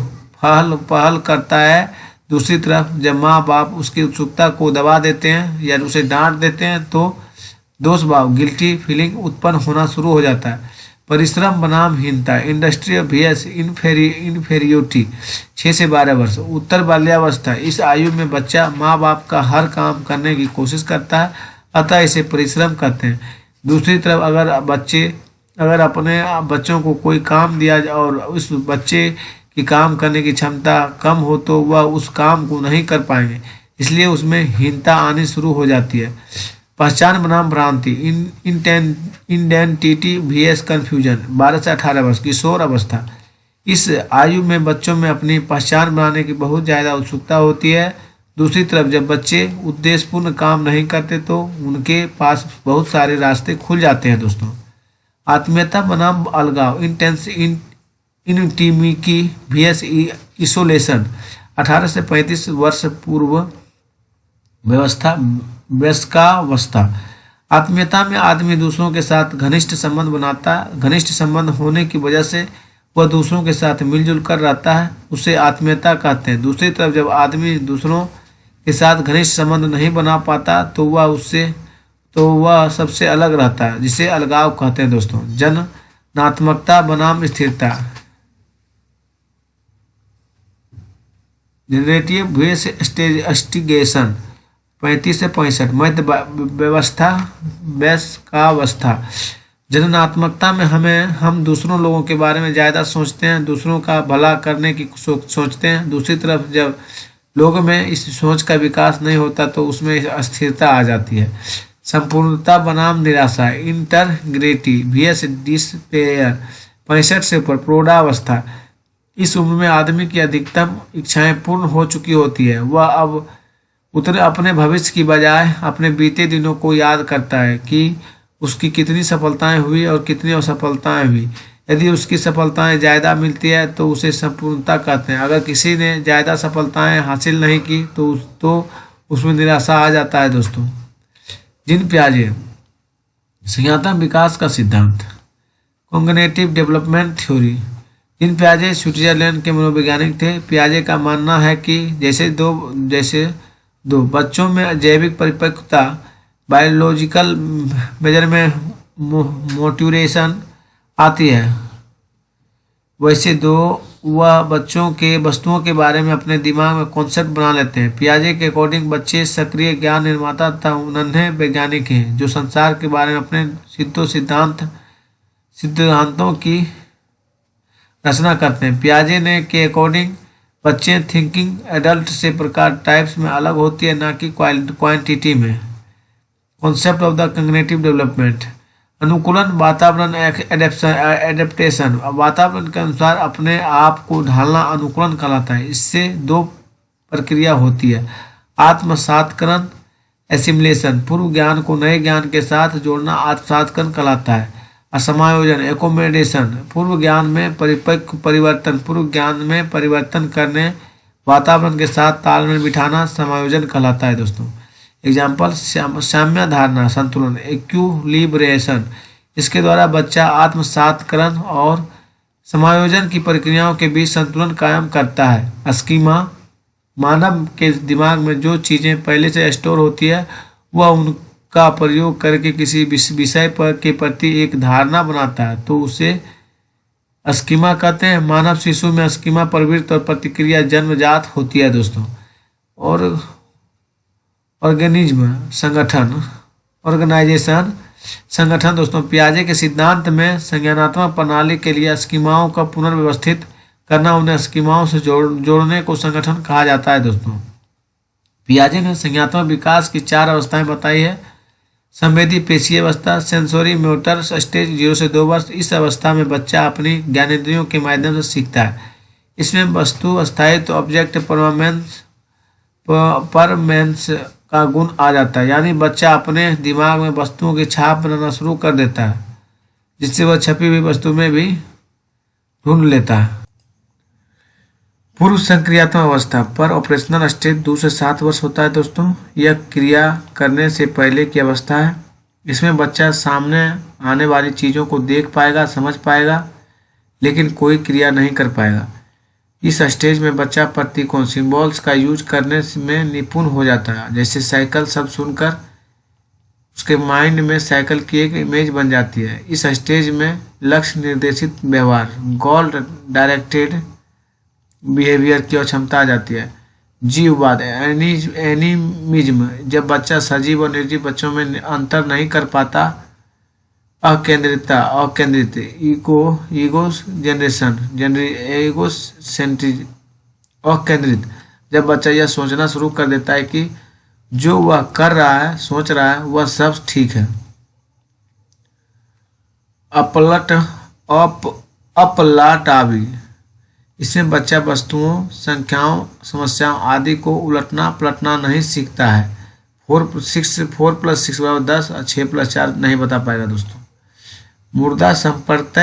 पहल करता है। दूसरी तरफ जब माँ बाप उसकी उत्सुकता को दबा देते हैं या उसे डांट देते हैं तो दोष भाव गिल्टी फीलिंग उत्पन्न होना शुरू हो जाता है। परिश्रम बनाम हीनता, इंडस्ट्री vs इन्फेरियोरिटी। 6 से 12 वर्ष। उत्तर बाल्यावस्था। इस आयु में बच्चा माँ बाप का हर काम करने की कोशिश करता है, अतः इसे परिश्रम कहते हैं। दूसरी तरफ अगर अपने बच्चों को कोई काम दिया जाए और उस बच्चे की काम करने की क्षमता कम हो तो वह उस काम को नहीं कर पाएंगे, इसलिए उसमें हीनता आनी शुरू हो जाती है। पहचान बनाम भ्रांति, इंडेंटिटी vs कन्फ्यूजन। 12 से 18 वर्ष। किशोर अवस्था। इस आयु में बच्चों में अपनी पहचान बनाने की बहुत ज़्यादा उत्सुकता होती है। दूसरी तरफ जब बच्चे उद्देश्यपूर्ण काम नहीं करते तो उनके पास बहुत सारे रास्ते खुल जाते हैं दोस्तों। आत्मीयता बनाम अलगाव, इंटीमेसी vs इसोलेशन। 18 से 35 वर्ष पूर्व वयस्कावस्था। आत्मीयता में आदमी दूसरों के साथ घनिष्ठ संबंध बनाता है। घनिष्ठ संबंध होने की वजह से वह दूसरों के साथ मिलजुल कर रहता है, उसे आत्मीयता कहते हैं। दूसरी तरफ जब आदमी दूसरों के साथ घनिष्ठ संबंध नहीं बना पाता तो वह सबसे अलग रहता है, जिसे अलगाव कहते हैं दोस्तों। जननात्मकता बनाम स्थिरता, जनरेटिव vs स्टिगेशन। 35 से 65। मध्य वयस्कावस्था। जननात्मकता में हम दूसरों लोगों के बारे में ज़्यादा सोचते हैं, दूसरों का भला करने की सोचते हैं। दूसरी तरफ जब लोगों में इस सोच का विकास नहीं होता तो उसमें अस्थिरता आ जाती है। संपूर्णता बनाम निराशा, इंटरग्रेटी vs डिस्पेयर। 65 से ऊपर प्रौढ़ावस्था। इस उम्र में आदमी की अधिकतम इच्छाएं पूर्ण हो चुकी होती है। वह अब उतने अपने भविष्य की बजाय अपने बीते दिनों को याद करता है कि उसकी कितनी सफलताएं हुई और कितनी असफलताएं हुई। यदि उसकी सफलताएं ज़्यादा मिलती है तो उसे संपूर्णता कहते हैं। अगर किसी ने ज़्यादा सफलताएं हासिल नहीं की तो उसमें निराशा आ जाता है दोस्तों। जीन पियाजे, संज्ञानात्मक विकास का सिद्धांत, कॉग्निटिव डेवलपमेंट थ्योरी। जीन पियाजे स्विट्जरलैंड के मनोवैज्ञानिक थे। पियाजे का मानना है कि जैसे दो बच्चों में जैविक परिपक्वता, बायोलॉजिकल मेजर में मोटिवेशन आती है, वैसे वह बच्चों के वस्तुओं के बारे में अपने दिमाग में कॉन्सेप्ट बना लेते हैं। पियाजे के अकॉर्डिंग बच्चे सक्रिय ज्ञान निर्माता तथा नन्हे वैज्ञानिक हैं जो संसार के बारे में अपने सिद्धांतों की रचना करते हैं। पियाजे ने के अकॉर्डिंग बच्चे थिंकिंग एडल्ट से प्रकार टाइप्स में अलग होती है, ना कि क्वांटिटी में। Concept of the cognitive development, अनुकूलन, वातावरण एडेप्टेशन। वातावरण के अनुसार अपने आप को ढालना अनुकूलन कहलाता है। इससे दो प्रक्रिया होती है, आत्मसात्करण एसिमिलेशन, पूर्व ज्ञान को नए ज्ञान के साथ जोड़ना आत्मसात्करण कहलाता है। असमायोजन एकोमोडेशन, पूर्व ज्ञान में परिपक्व परिवर्तन, पूर्व ज्ञान में परिवर्तन करने, वातावरण के साथ तालमेल बिठाना समायोजन कहलाता है दोस्तों। एग्जाम्पल, साम्य धारणा संतुलन, इक्विलिब्रेशन। इसके द्वारा बच्चा आत्मसात्करण और समायोजन की प्रक्रियाओं के बीच संतुलन कायम करता है। स्कीमा, मानव के दिमाग में जो चीज़ें पहले से स्टोर होती है वह उनका प्रयोग करके किसी विषय पर के प्रति एक धारणा बनाता है, तो उसे स्कीमा कहते हैं। मानव शिशु में स्कीमा प्रवृत्ति और प्रतिक्रिया जन्मजात होती है दोस्तों। और ऑर्गेनिज्म संगठन, ऑर्गेनाइजेशन संगठन दोस्तों, पियाजे के सिद्धांत में संज्ञानात्मक प्रणाली के लिए स्कीमाओं का पुनर्व्यवस्थित करना, उन्हें स्कीमाओं से जोड़ने को संगठन कहा जाता है दोस्तों। पियाजे ने संज्ञानात्मक विकास की 4 अवस्थाएं बताई है। संवेदी पेशीय अवस्था, सेंसोरी मोटर स्टेज 0 से 2 वर्ष। इस अवस्था में बच्चा अपनी ज्ञानेंद्रियों के माध्यम से सीखता है। इसमें वस्तु स्थायित्व, ऑब्जेक्ट परमेंस का गुण आ जाता है, यानी बच्चा अपने दिमाग में वस्तुओं की छाप बनाना शुरू कर देता है, जिससे वह छपी हुई वस्तु में भी ढूंढ लेता है। पूर्व संक्रियात्मक अवस्था पर ऑपरेशनल स्टेज 2 से 7 वर्ष होता है दोस्तों। यह क्रिया करने से पहले की अवस्था है। इसमें बच्चा सामने आने वाली चीज़ों को देख पाएगा, समझ पाएगा, लेकिन कोई क्रिया नहीं कर पाएगा। इस स्टेज में बच्चा प्रतीकों सिंबल्स का यूज करने में निपुण हो जाता है। जैसे साइकिल शब्द सुनकर उसके माइंड में साइकिल की एक इमेज बन जाती है। इस स्टेज में लक्ष्य निर्देशित व्यवहार, गोल डायरेक्टेड बिहेवियर की क्षमता आ जाती है। जीववाद एनिमिज्म, जब बच्चा सजीव और निर्जीव बच्चों में अंतर नहीं कर पाता। अकेंद्रित एगोसेंट्रिक, अकेंद्रित, जब बच्चा यह सोचना शुरू कर देता है कि जो वह कर रहा है, सोच रहा है, वह सब ठीक है। अपलटावी, इसमें बच्चा वस्तुओं, संख्याओं, समस्याओं आदि को उलटना पलटना नहीं सीखता है। 4 + 6 = 10 और 6 + 4 नहीं बता पाएगा दोस्तों। मुर्दा संपर्क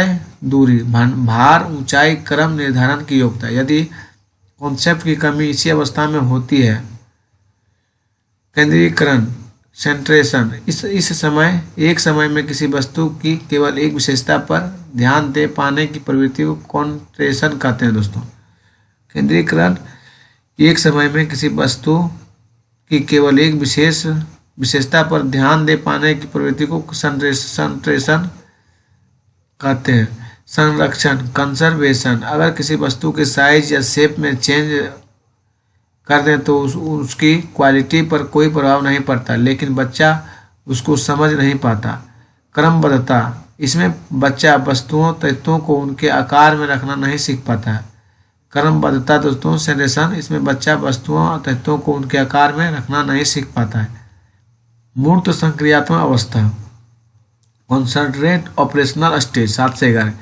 दूरी, भार, ऊंचाई, क्रम निर्धारण की योग्यता। यदि कॉन्सेप्ट की कमी इसी अवस्था में होती है। केंद्रीकरण सेंट्रेशन, इस समय एक समय में किसी वस्तु की केवल एक विशेषता पर ध्यान दे पाने की प्रवृत्ति को कॉन्ट्रेशन कहते हैं दोस्तों। केंद्रीकरण, एक समय में किसी वस्तु की केवल एक विशेषता पर ध्यान दे पाने की प्रवृत्ति को सेंट्रेशन कहते हैं। संरक्षण कंजर्वेशन, अगर किसी वस्तु के साइज या शेप में चेंज कर दें तो उसकी क्वालिटी पर कोई प्रभाव नहीं पड़ता, लेकिन बच्चा उसको समझ नहीं पाता। क्रमबद्धता, इसमें बच्चा वस्तुओं तत्वों को उनके आकार में रखना नहीं सीख पाता है। क्रमबद्धता दोस्तों सेंट्रेशन, इसमें बच्चा वस्तुओं और तत्वों को उनके आकार में रखना नहीं सीख पाता है। मूर्त संक्रियात्मक अवस्था, कॉन्सन्ट्रेट ऑपरेशनल स्टेज 7 से 11,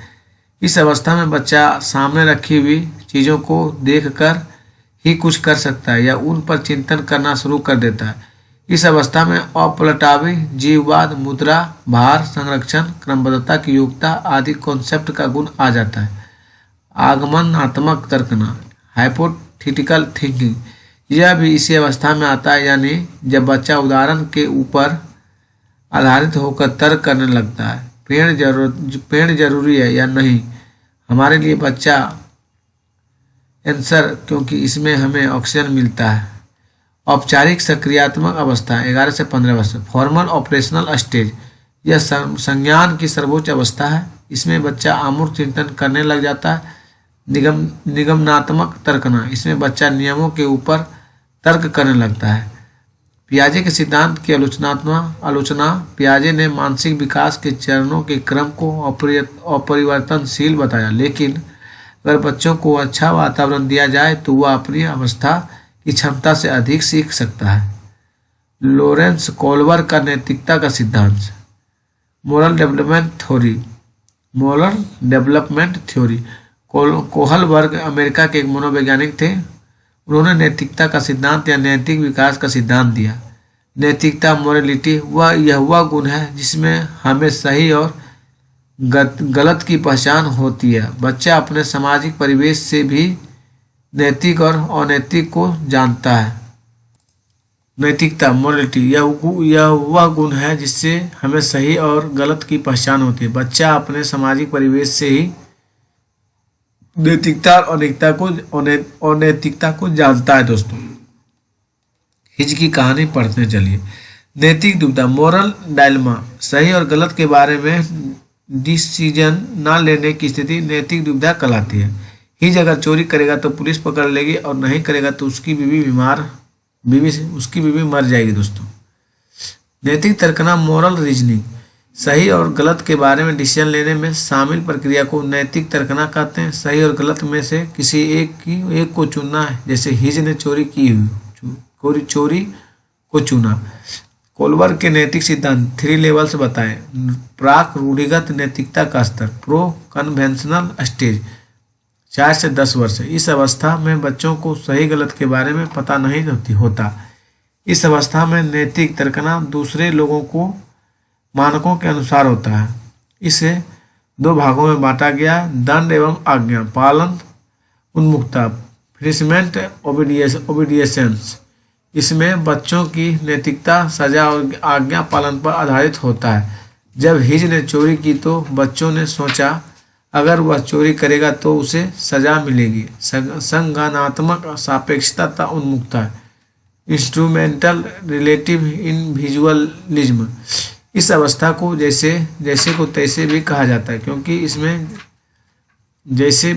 इस अवस्था में बच्चा सामने रखी हुई चीज़ों को देखकर ही कुछ कर सकता है या उन पर चिंतन करना शुरू कर देता है। इस अवस्था में अपलटावी, जीववाद, मुद्रा, भार, संरक्षण, क्रमबद्धता की योग्यता आदि कॉन्सेप्ट का गुण आ जाता है। आगमनात्मक तर्कना, हाइपोथेटिकल थिंकिंग, यह भी इसी अवस्था में आता है, यानी जब बच्चा उदाहरण के ऊपर आधारित होकर तर्क करने लगता है। पेड़ जरूरी है या नहीं हमारे लिए बच्चा आंसर, क्योंकि इसमें हमें ऑक्सीजन मिलता है। औपचारिक सक्रियात्मक अवस्था 11 से 15 वर्ष, फॉर्मल ऑपरेशनल स्टेज, यह संज्ञान की सर्वोच्च अवस्था है। इसमें बच्चा आमूर्त चिंतन करने लग जाता है। निगमनात्मक तर्कना, इसमें बच्चा नियमों के ऊपर तर्क करने लगता है। पियाजे के सिद्धांत की आलोचना, पियाजे ने मानसिक विकास के चरणों के क्रम को अपरिवर्तनशील बताया, लेकिन अगर बच्चों को अच्छा वातावरण दिया जाए तो वह अपनी अवस्था की क्षमता से अधिक सीख सकता है। लॉरेंस कोल्बर का नैतिकता का सिद्धांत, moral development theory. Kohlberg America के एक मनोवैज्ञानिक थे। उन्होंने नैतिकता का सिद्धांत या नैतिक विकास का सिद्धांत दिया। नैतिकता, मोरलिटी, वह गुण है जिसमें हमें सही और गलत की पहचान होती है। बच्चा अपने सामाजिक परिवेश से भी नैतिक और अनैतिक को जानता है। नैतिकता, मोरलिटी, यह वह गुण है जिससे हमें सही और गलत की पहचान होती है। बच्चा अपने सामाजिक परिवेश से ही नैतिकता और अनैतिकता को जानता है। दोस्तों, हिज की कहानी पढ़ते हैं, चलिए। नैतिक दुविधा, मोरल डायलेमा, सही और गलत के बारे में डिसीजन न लेने की स्थिति नैतिक दुविधा कहलाती है। हिज अगर चोरी करेगा तो पुलिस पकड़ लेगी और नहीं करेगा तो उसकी बीवी मर जाएगी। दोस्तों, नैतिक तर्कना, मोरल रीजनिंग, सही और गलत के बारे में डिसीजन लेने में शामिल प्रक्रिया को नैतिक तर्कना कहते हैं। सही और गलत में से किसी एक को चुनना है, जैसे हिज ने चोरी को चुना। कोलबर के नैतिक सिद्धांत 3 लेवल्स बताएं। प्राक रूढ़िगत नैतिकता का स्तर, प्रो कन्वेंशनल स्टेज 4 से 10 वर्ष। इस अवस्था में बच्चों को सही गलत के बारे में पता नहीं होता। इस अवस्था में नैतिक तर्कना दूसरे लोगों को मानकों के अनुसार होता है। इसे 2 भागों में बांटा गया, दंड एवं आज्ञा पालन उन्मुखता, पनिशमेंट ओबीडियंस। इसमें बच्चों की नैतिकता सजा और आज्ञा पालन पर आधारित होता है। जब हिज ने चोरी की तो बच्चों ने सोचा अगर वह चोरी करेगा तो उसे सजा मिलेगी। संज्ञानात्मक सापेक्षता उन्मुखता, इंस्ट्रूमेंटल रिलेटिव इंडिविजुअलिज्म। इस अवस्था को जैसे को तैसे भी कहा जाता है, क्योंकि इसमें जैसा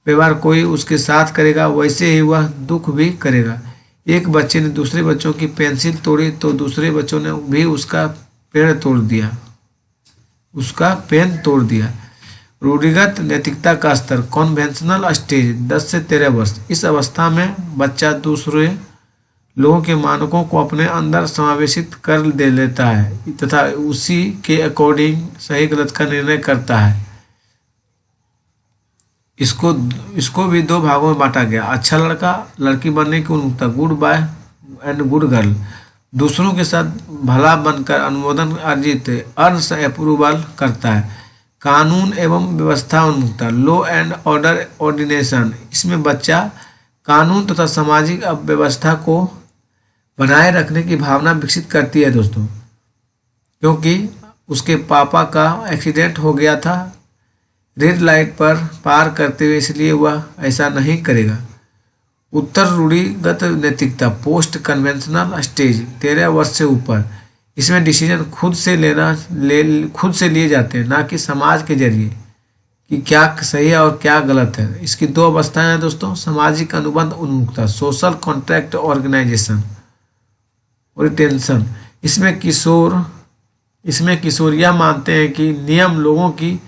व्यवहार कोई उसके साथ करेगा वैसे ही वह दुख भी करेगा। एक बच्चे ने दूसरे बच्चों की पेंसिल तोड़ी तो दूसरे बच्चों ने भी उसका पेन तोड़ दिया। रूढ़िगत नैतिकता का स्तर, कन्वेंशनल स्टेज 10 से 13 वर्ष। इस अवस्था में बच्चा दूसरे लोगों के मानकों को अपने अंदर समावेशित कर लेता है तथा उसी के अकॉर्डिंग सही गलत का निर्णय करता है। इसको भी 2 भागों में बांटा गया, अच्छा लड़का लड़की बनने की उन्मुखता, good boy and good girl. दूसरों के साथ भला बनकर अनुमोदन अर्जित अर्न्स अप्रूवल करता है। कानून एवं व्यवस्था उन्मुखता, लॉ एंड ऑर्डर ऑर्डिनेशन। इसमें बच्चा कानून तथा सामाजिक व्यवस्था को बनाए रखने की भावना विकसित करती है। दोस्तों, क्योंकि उसके पापा का एक्सीडेंट हो गया था रेड लाइट पर पार करते हुए, इसलिए वह ऐसा नहीं करेगा। उत्तर रूढ़िगत नैतिकता, पोस्ट कन्वेंशनल स्टेज 13 वर्ष से ऊपर। इसमें डिसीजन खुद से लिए जाते हैं, ना कि समाज के जरिए कि क्या सही है और क्या गलत है। इसकी 2 अवस्थाएं हैं दोस्तों, सामाजिक अनुबंध उन्मुखता, सोशल कॉन्ट्रैक्ट ऑर्गेनाइजेशन और टेंशन। इसमें किशोर यह मानते हैं कि नियम लोगों की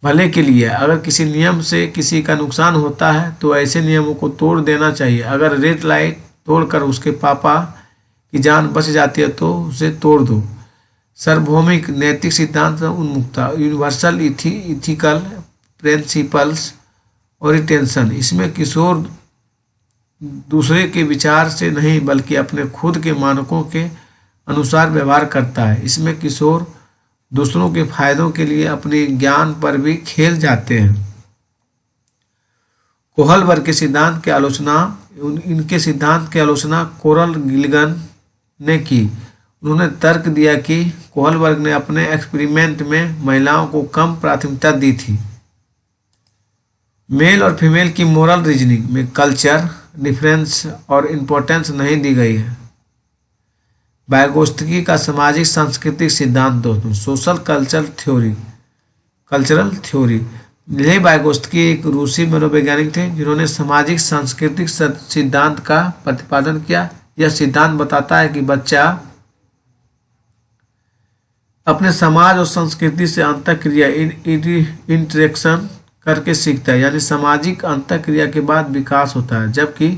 भले के लिए, अगर किसी नियम से किसी का नुकसान होता है तो ऐसे नियमों को तोड़ देना चाहिए। अगर रेड लाइट तोड़कर उसके पापा की जान बच जाती है तो उसे तोड़ दो। सार्वभौमिक नैतिक सिद्धांत उन्मुक्ता, यूनिवर्सल इथिकल प्रिंसिपल्स ओरिएंटेशन। इसमें किशोर दूसरे के विचार से नहीं बल्कि अपने खुद के मानकों के अनुसार व्यवहार करता है। इसमें किशोर दूसरों के फायदों के लिए अपने ज्ञान पर भी खेल जाते हैं। कोहलबर्ग के सिद्धांत की आलोचना इनके सिद्धांत की आलोचना कोरल गिल्लिगन ने की। उन्होंने तर्क दिया कि कोहलबर्ग ने अपने एक्सपेरिमेंट में महिलाओं को कम प्राथमिकता दी थी। मेल और फीमेल की मोरल रीजनिंग में कल्चर डिफरेंस और इम्पोर्टेंस नहीं दी गई है। वाइगोत्स्की का सामाजिक सांस्कृतिक सिद्धांत दोस्तों, सोशल कल्चरल थ्योरी। लेव वाइगोत्स्की एक रूसी मनोवैज्ञानिक थे जिन्होंने सामाजिक सांस्कृतिक सिद्धांत का प्रतिपादन किया। यह सिद्धांत बताता है कि बच्चा अपने समाज और संस्कृति से अंतःक्रिया इंटरेक्शन करके सीखता है, यानी सामाजिक अंतःक्रिया के बाद विकास होता है। जबकि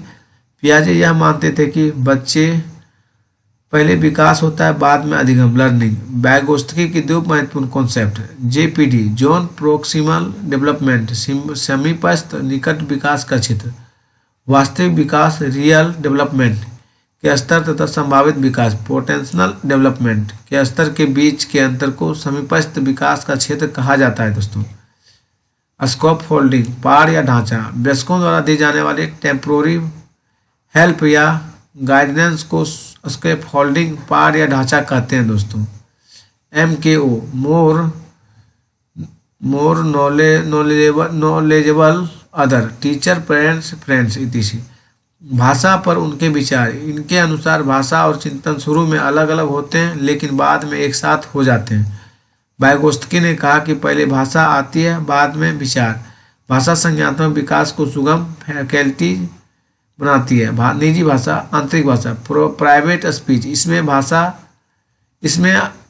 पियाजे यह मानते थे कि बच्चे पहले विकास होता है बाद में अधिगम लर्निंग। वाइगोत्स्की की दो महत्वपूर्ण concept JPD zone proximal development समीपस्थ निकट विकास का क्षेत्र, वास्तविक विकास रियल डेवलपमेंट के स्तर तथा संभावित विकास पोटेंशियल डेवलपमेंट के स्तर के बीच के अंतर को समीपस्थ विकास का क्षेत्र कहा जाता है दोस्तों। स्कोप फोल्डिंग पार या ढांचा, वयस्कों द्वारा दी जाने वाली टेम्पोररी हेल्प या गाइडेंस को स्कोप फोल्डिंग पार या ढांचा कहते हैं दोस्तों। MKO more knowledgeable other teacher parents friends इत्यादि। भाषा पर उनके विचार, इनके अनुसार भाषा और चिंतन शुरू में अलग अलग होते हैं लेकिन बाद में एक साथ हो जाते हैं। वाइगोत्स्की ने कहा कि पहले भाषा आती है बाद में विचार। भाषा संज्ञानात्मक विकास को सुगम फैकल्टी बनाती है। निजी भाषा आंतरिक भाषा प्राइवेट स्पीच, इसमें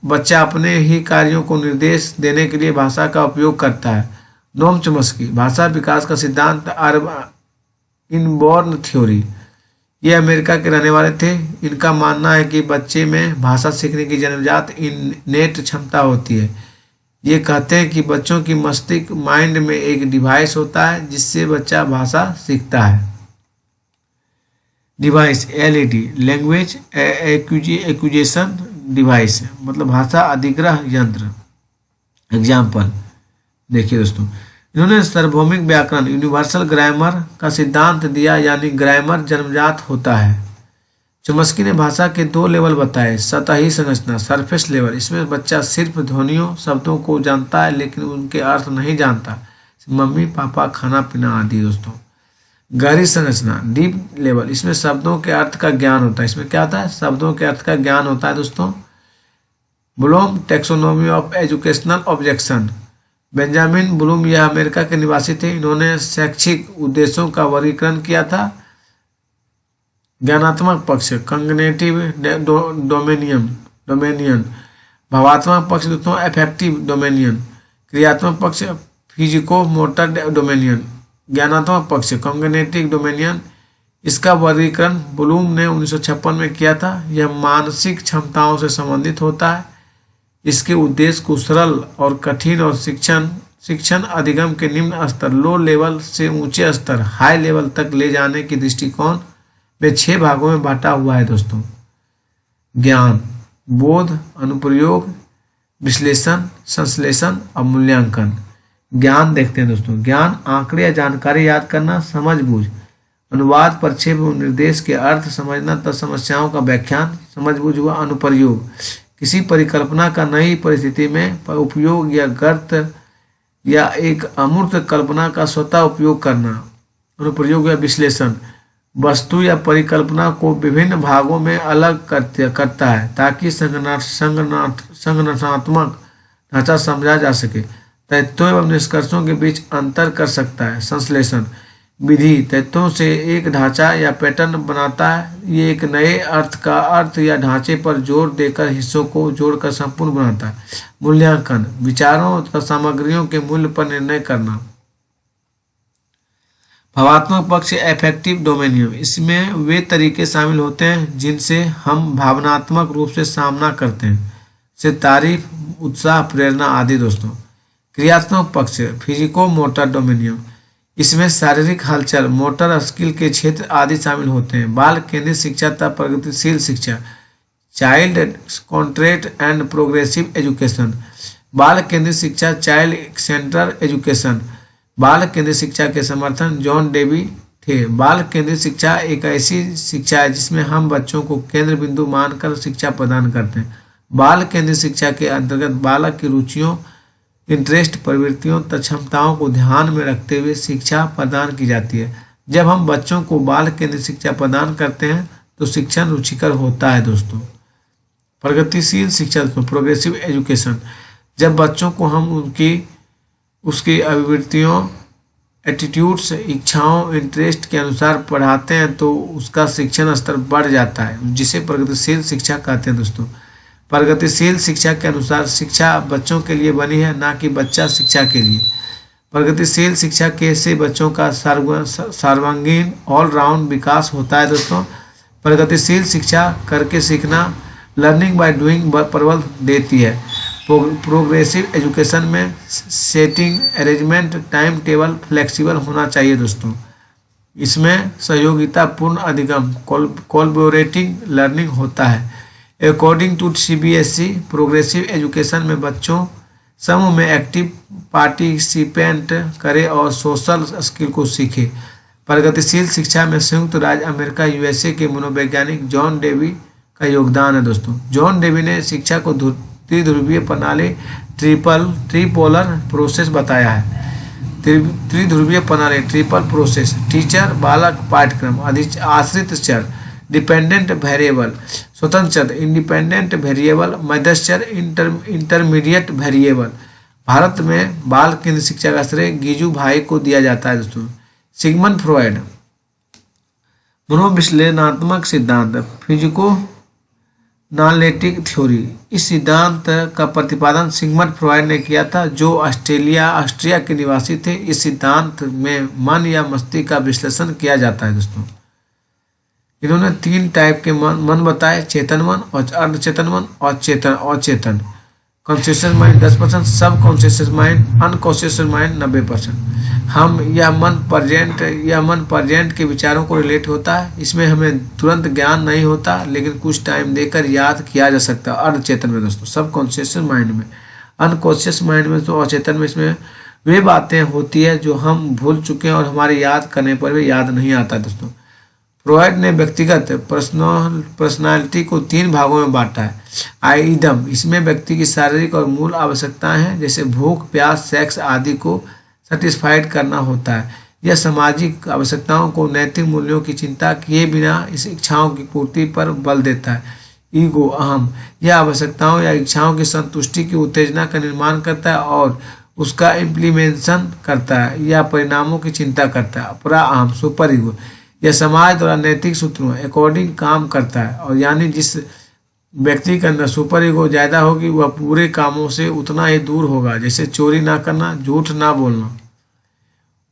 बच्चा अपने ही कार्यों को निर्देश देने के लिए भाषा का उपयोग करता है। नोम चॉम्स्की भाषा विकास का सिद्धांत इनबॉर्न थ्योरी, ये अमेरिका के रहने वाले थे। इनका मानना है कि बच्चे में भाषा सीखने की जन्मजात इननेट क्षमता होती है। ये कहते हैं कि बच्चों की मस्तिष्क माइंड में एक डिवाइस होता है जिससे बच्चा भाषा सीखता है। Device LED language acquisition device, मतलब भाषा अधिग्रह यंत्र। एग्जाम्पल देखिए दोस्तों, इन्होंने सार्वभौमिक व्याकरण यूनिवर्सल ग्रामर का सिद्धांत दिया, यानी ग्रामर जन्मजात होता है। चॉम्स्की ने भाषा के 2 लेवल बताए, सतही संरचना सरफेस लेवल, इसमें बच्चा सिर्फ ध्वनियों शब्दों को जानता है लेकिन उनके अर्थ नहीं जानता, मम्मी पापा खाना पीना आदि दोस्तों। गहरी संरचना डीप लेवल, इसमें शब्दों के अर्थ का ज्ञान होता है। इसमें क्या होता है? शब्दों के अर्थ का ज्ञान होता है दोस्तों। Bloom taxonomy of educational objection, Benjamin Bloom यह अमेरिका के निवासी थे। इन्होंने शैक्षिक उद्देश्यों का वर्गीकरण किया था। ज्ञानात्मक पक्ष कॉग्निटिव डोमेनियन, भावात्मक पक्ष दोस्तों एफेक्टिव डोमेनियन, क्रियात्मक पक्ष फिजिको मोटर डोमेनियन, ज्ञानात्मक पक्ष कॉग्निटिव डोमेनियन। इसका वर्गीकरण ब्लूम ने 1956 में किया था। यह मानसिक क्षमताओं से संबंधित होता है। इसके उद्देश्य को सरल और कठिन और शिक्षण अधिगम के निम्न स्तर लो लेवल से ऊंचे स्तर हाई लेवल तक ले जाने की दृष्टिकोण में 6 भागों में बांटा हुआ है दोस्तों। ज्ञान, बोध, अनुप्रयोग, विश्लेषण, संश्लेषण और मूल्यांकन। ज्ञान देखते हैं दोस्तों। ज्ञान आंकड़े या जानकारी याद करना, समझ बूझ, अनुवाद, प्रक्षेप और निर्देश के अर्थ समझना तथा समस्याओं का व्याख्यान, समझ बूझ हुआ। अनुप्रयोग किसी परिकल्पना का नई परिस्थिति में उपयोग या गर्त या एक अमूर्त कल्पना का स्वतः उपयोग करना। अनुप्रयोग या विश्लेषण वस्तु या परिकल्पना को विभिन्न भागों में अलग करता है ताकि संगठनात्मक ढांचा समझा जा सके। तथ्यों एवं निष्कर्षों के बीच अंतर कर सकता है। संश्लेषण विधि तथ्यों से एक ढांचा या पैटर्न बनाता है। ये एक नए अर्थ या ढांचे पर जोर देकर हिस्सों को जोड़कर संपूर्ण बनाता है। मूल्यांकन विचारों तथा सामग्रियों के मूल्य पर निर्णय करना। भावात्मक पक्ष एफेक्टिव डोमेनियम, इसमें वे तरीके शामिल होते हैं जिनसे हम भावनात्मक रूप से सामना करते हैं। से तारीफ, उत्साह, प्रेरणा आदि दोस्तों। क्रियात्मक पक्ष फिजिको मोटर डोमेनियम, इसमें शारीरिक हलचल, मोटर स्किल के क्षेत्र आदि शामिल होते हैं। बाल केंद्रित शिक्षा तथा प्रगतिशील शिक्षा, child contract and progressive education. बाल केंद्रित शिक्षा, चाइल्ड सेंटर एजुकेशन। बाल केंद्रित शिक्षा के समर्थन जॉन डेवी थे। बाल केंद्रित शिक्षा एक ऐसी शिक्षा है जिसमें हम बच्चों को केंद्र बिंदु मानकर शिक्षा प्रदान करते हैं। बाल केंद्रित शिक्षा के अंतर्गत बालक की रुचियों, इंटरेस्ट, प्रवृत्तियों तथा क्षमताओं को ध्यान में रखते हुए शिक्षा प्रदान की जाती है। जब हम बच्चों को बाल केंद्रित शिक्षा प्रदान करते हैं तो शिक्षण रुचिकर होता है दोस्तों। प्रगतिशील शिक्षा, प्रोग्रेसिव एजुकेशन, जब बच्चों को हम उसकी अभिवृत्तियों, एटीट्यूड्स, इच्छाओं, इंटरेस्ट के अनुसार पढ़ाते हैं तो उसका शिक्षण स्तर बढ़ जाता है, जिसे प्रगतिशील शिक्षा कहते हैं दोस्तों। प्रगतिशील शिक्षा के अनुसार शिक्षा बच्चों के लिए बनी है, ना कि बच्चा शिक्षा के लिए। प्रगतिशील शिक्षा के से बच्चों का सर्वांगीण ऑलराउंड विकास होता है दोस्तों। प्रगतिशील शिक्षा करके सीखना, लर्निंग बाय डूइंग प्रबल देती है। प्रोग्रेसिव एजुकेशन में setting, arrangement, time table flexible होना चाहिए दोस्तों। इसमें सहयोगिता पूर्ण अधिगम, कोलैबोरेटिंग लर्निंग होता है। According to CBSE, progressive education में बच्चों समूह में एक्टिव पार्टिसिपेंट करे और सोशल स्किल को सीखे। प्रगतिशील शिक्षा में संयुक्त राज्य अमेरिका USA के मनोवैज्ञानिक जॉन डेवी का योगदान है दोस्तों। जॉन डेवी ने शिक्षा को त्रिध्रुवीय प्रणाली, ट्रिपोलर प्रोसेस बताया है। त्रिध्रुवीय प्रणाली, ट्रिपल प्रोसेस, टीचर, बालक, पाठ्यक्रम, आश्रित चर, डिपेंडेंट वेरिएबल, स्वतंत्र चर, इंडिपेंडेंट वेरिएबल, मध्यस्थ चर, इंटरमीडिएट वेरिएबल। भारत में बाल केंद्रित शिक्षा का श्रेय गिजू भाई को दिया जाता है दोस्तों। सिगमंड फ्रॉयड, मनोविश्लेषणात्मक सिद्धांत, फिजिको एनालिटिक थ्योरी। इस सिद्धांत का प्रतिपादन सिगमंड फ्रॉयड ने किया था, जो ऑस्ट्रिया के निवासी थे। इस सिद्धांत में मन या मस्तिष्क का विश्लेषण किया जाता है दोस्तों। इन्होंने 3 टाइप के मन बताए, चेतन मन और अर्धचेतन मन और अचेतन। कॉन्शियस माइंड 10%, सब कॉन्शियस माइंड, अनकॉन्शियस माइंड 90%। यह मन प्रेजेंट के विचारों को रिलेट होता है। इसमें हमें तुरंत ज्ञान नहीं होता, लेकिन कुछ टाइम देकर याद किया जा सकता है। अर्धचेतन में दोस्तों, सब कॉन्शियस माइंड में। अनकॉन्शियस माइंड में तो अचेतन में इसमें वे बातें होती है जो हम भूल चुके हैं और हमारे याद करने पर भी याद नहीं आता दोस्तों। फ्रॉयड ने व्यक्तिगत पर्सनालिटी को 3 भागों में बांटा है। आइदम, इसमें व्यक्ति की शारीरिक और मूल आवश्यकताएं हैं, जैसे भूख, प्यास, सेक्स आदि को सेटिस्फाइड करना होता है। यह सामाजिक आवश्यकताओं को नैतिक मूल्यों की चिंता किए बिना इस इच्छाओं की पूर्ति पर बल देता है। ईगो, अहम, यह आवश्यकताओं या इच्छाओं की संतुष्टि की उत्तेजना का निर्माण करता है और उसका इम्प्लीमेंशन करता है या परिणामों की चिंता करता है। अपरा अहम, सुपर ईगो, यह समाज द्वारा नैतिक सूत्रों अकॉर्डिंग काम करता है, और यानी जिस व्यक्ति के अंदर सुपर ईगो ज्यादा होगी वह पूरे कामों से उतना ही दूर होगा, जैसे चोरी ना करना, झूठ ना बोलना।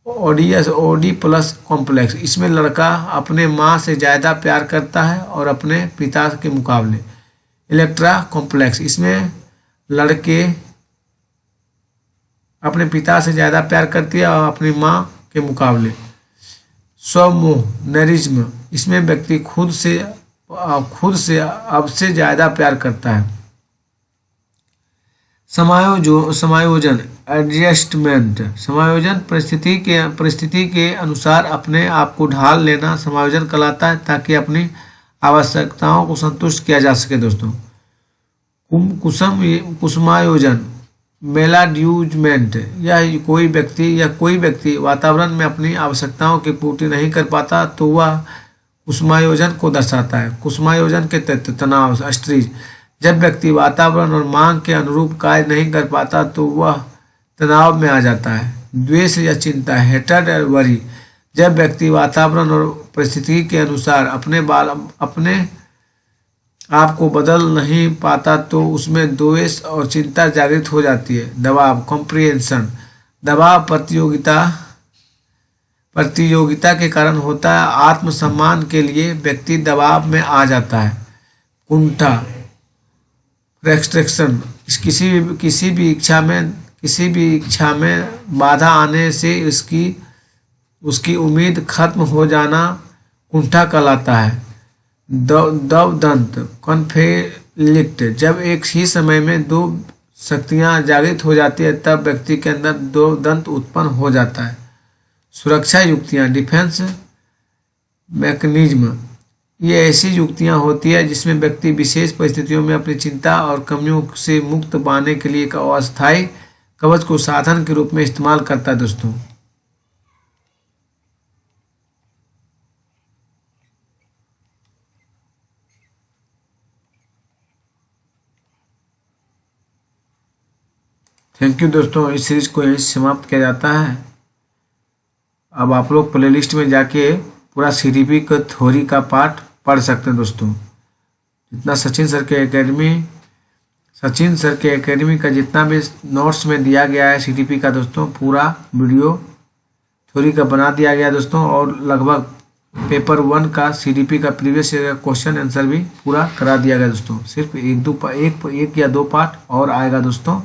ओडी प्लस कॉम्प्लेक्स, इसमें लड़का अपने माँ से ज्यादा प्यार करता है और अपने पिता के मुकाबले। इलेक्ट्रा कॉम्प्लेक्स, इसमें लड़के अपने पिता से ज्यादा प्यार करती है और अपनी माँ के मुकाबले। स्वमोह नरिज्म, इसमें व्यक्ति खुद से अब से ज्यादा प्यार करता है। समायोजन एडजस्टमेंट, समायोजन परिस्थिति के अनुसार अपने आप को ढाल लेना समायोजन कहलाता है, ताकि अपनी आवश्यकताओं को संतुष्ट किया जा सके दोस्तों। कुसुमायोजन मेलाड्यूजमेंट, यह कोई व्यक्ति वातावरण में अपनी आवश्यकताओं की पूर्ति नहीं कर पाता तो वह कुसुमायोजन को दर्शाता है। कुसुमायोजन के तत्व तनाव, स्ट्रेस, जब व्यक्ति वातावरण और मांग के अनुरूप कार्य नहीं कर पाता तो वह तनाव में आ जाता है। द्वेष या चिंता, हेट्रेड और वरी, जब व्यक्ति वातावरण और परिस्थिति के अनुसार अपने आप को बदल नहीं पाता तो उसमें द्वेष और चिंता जागृत हो जाती है। दबाव, कॉम्प्रिहेंशन, दबाव प्रतियोगिता के कारण होता है। आत्मसम्मान के लिए व्यक्ति दबाव में आ जाता है। कुंठा, रेस्ट्रिक्शन, किसी भी इच्छा में बाधा आने से उसकी उम्मीद खत्म हो जाना कुंठा कहलाता है। दवदंत कॉन्फ्लिक्ट, जब एक ही समय में दो शक्तियां जागृत हो जाती है तब व्यक्ति के अंदर दवदंत उत्पन्न हो जाता है। सुरक्षा युक्तियां, डिफेंस मैकेनिज्म, ये ऐसी युक्तियां होती है जिसमें व्यक्ति विशेष परिस्थितियों में अपनी चिंता और कमियों से मुक्त पाने के लिए एक अस्थायी कवच को साधन के रूप में इस्तेमाल करता है दोस्तों। थैंक यू दोस्तों, इस सीरीज को यहीं समाप्त किया जाता है। अब आप लोग प्लेलिस्ट में जाके पूरा सीडीपी का थ्योरी का पार्ट पढ़ सकते हैं दोस्तों। जितना सचिन सर के एकेडमी का जितना भी नोट्स में दिया गया है सीडीपी का दोस्तों, पूरा वीडियो थ्योरी का बना दिया गया दोस्तों, और लगभग पेपर 1 का सीडीपी का प्रीवियस ईयर का क्वेश्चन आंसर भी पूरा करा दिया गया दोस्तों। सिर्फ एक या दो पार्ट और आएगा दोस्तों,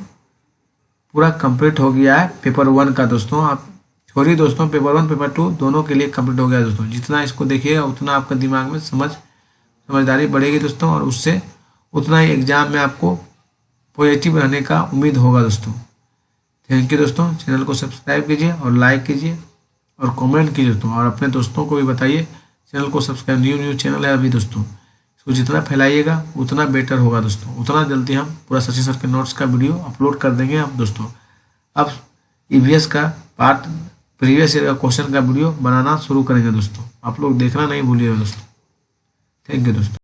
पूरा कंप्लीट हो गया है पेपर 1 का दोस्तों। आप थ्योरी दोस्तों पेपर 1 पेपर 2 दोनों के लिए कंप्लीट हो गया दोस्तों। जितना इसको देखिएगा उतना आपका दिमाग में समझदारी बढ़ेगी दोस्तों, और उससे उतना ही एग्जाम में आपको पॉजिटिव रहने का उम्मीद होगा दोस्तों। थैंक यू दोस्तों, चैनल को सब्सक्राइब कीजिए और लाइक कीजिए और कमेंट कीजिए दोस्तों, और अपने दोस्तों को भी बताइए चैनल को सब्सक्राइब। न्यू चैनल है अभी दोस्तों, इसको जितना फैलाइएगा उतना बेटर होगा दोस्तों, उतना जल्दी हम पूरा सचिन सर के नोट्स का वीडियो अपलोड कर देंगे आप दोस्तों। अब ईवीएस का पार्ट प्रीवियस ईयर का क्वेश्चन का वीडियो बनाना शुरू करेंगे दोस्तों, आप लोग देखना नहीं भूलिएगा दोस्तों। थैंक यू दोस्तों।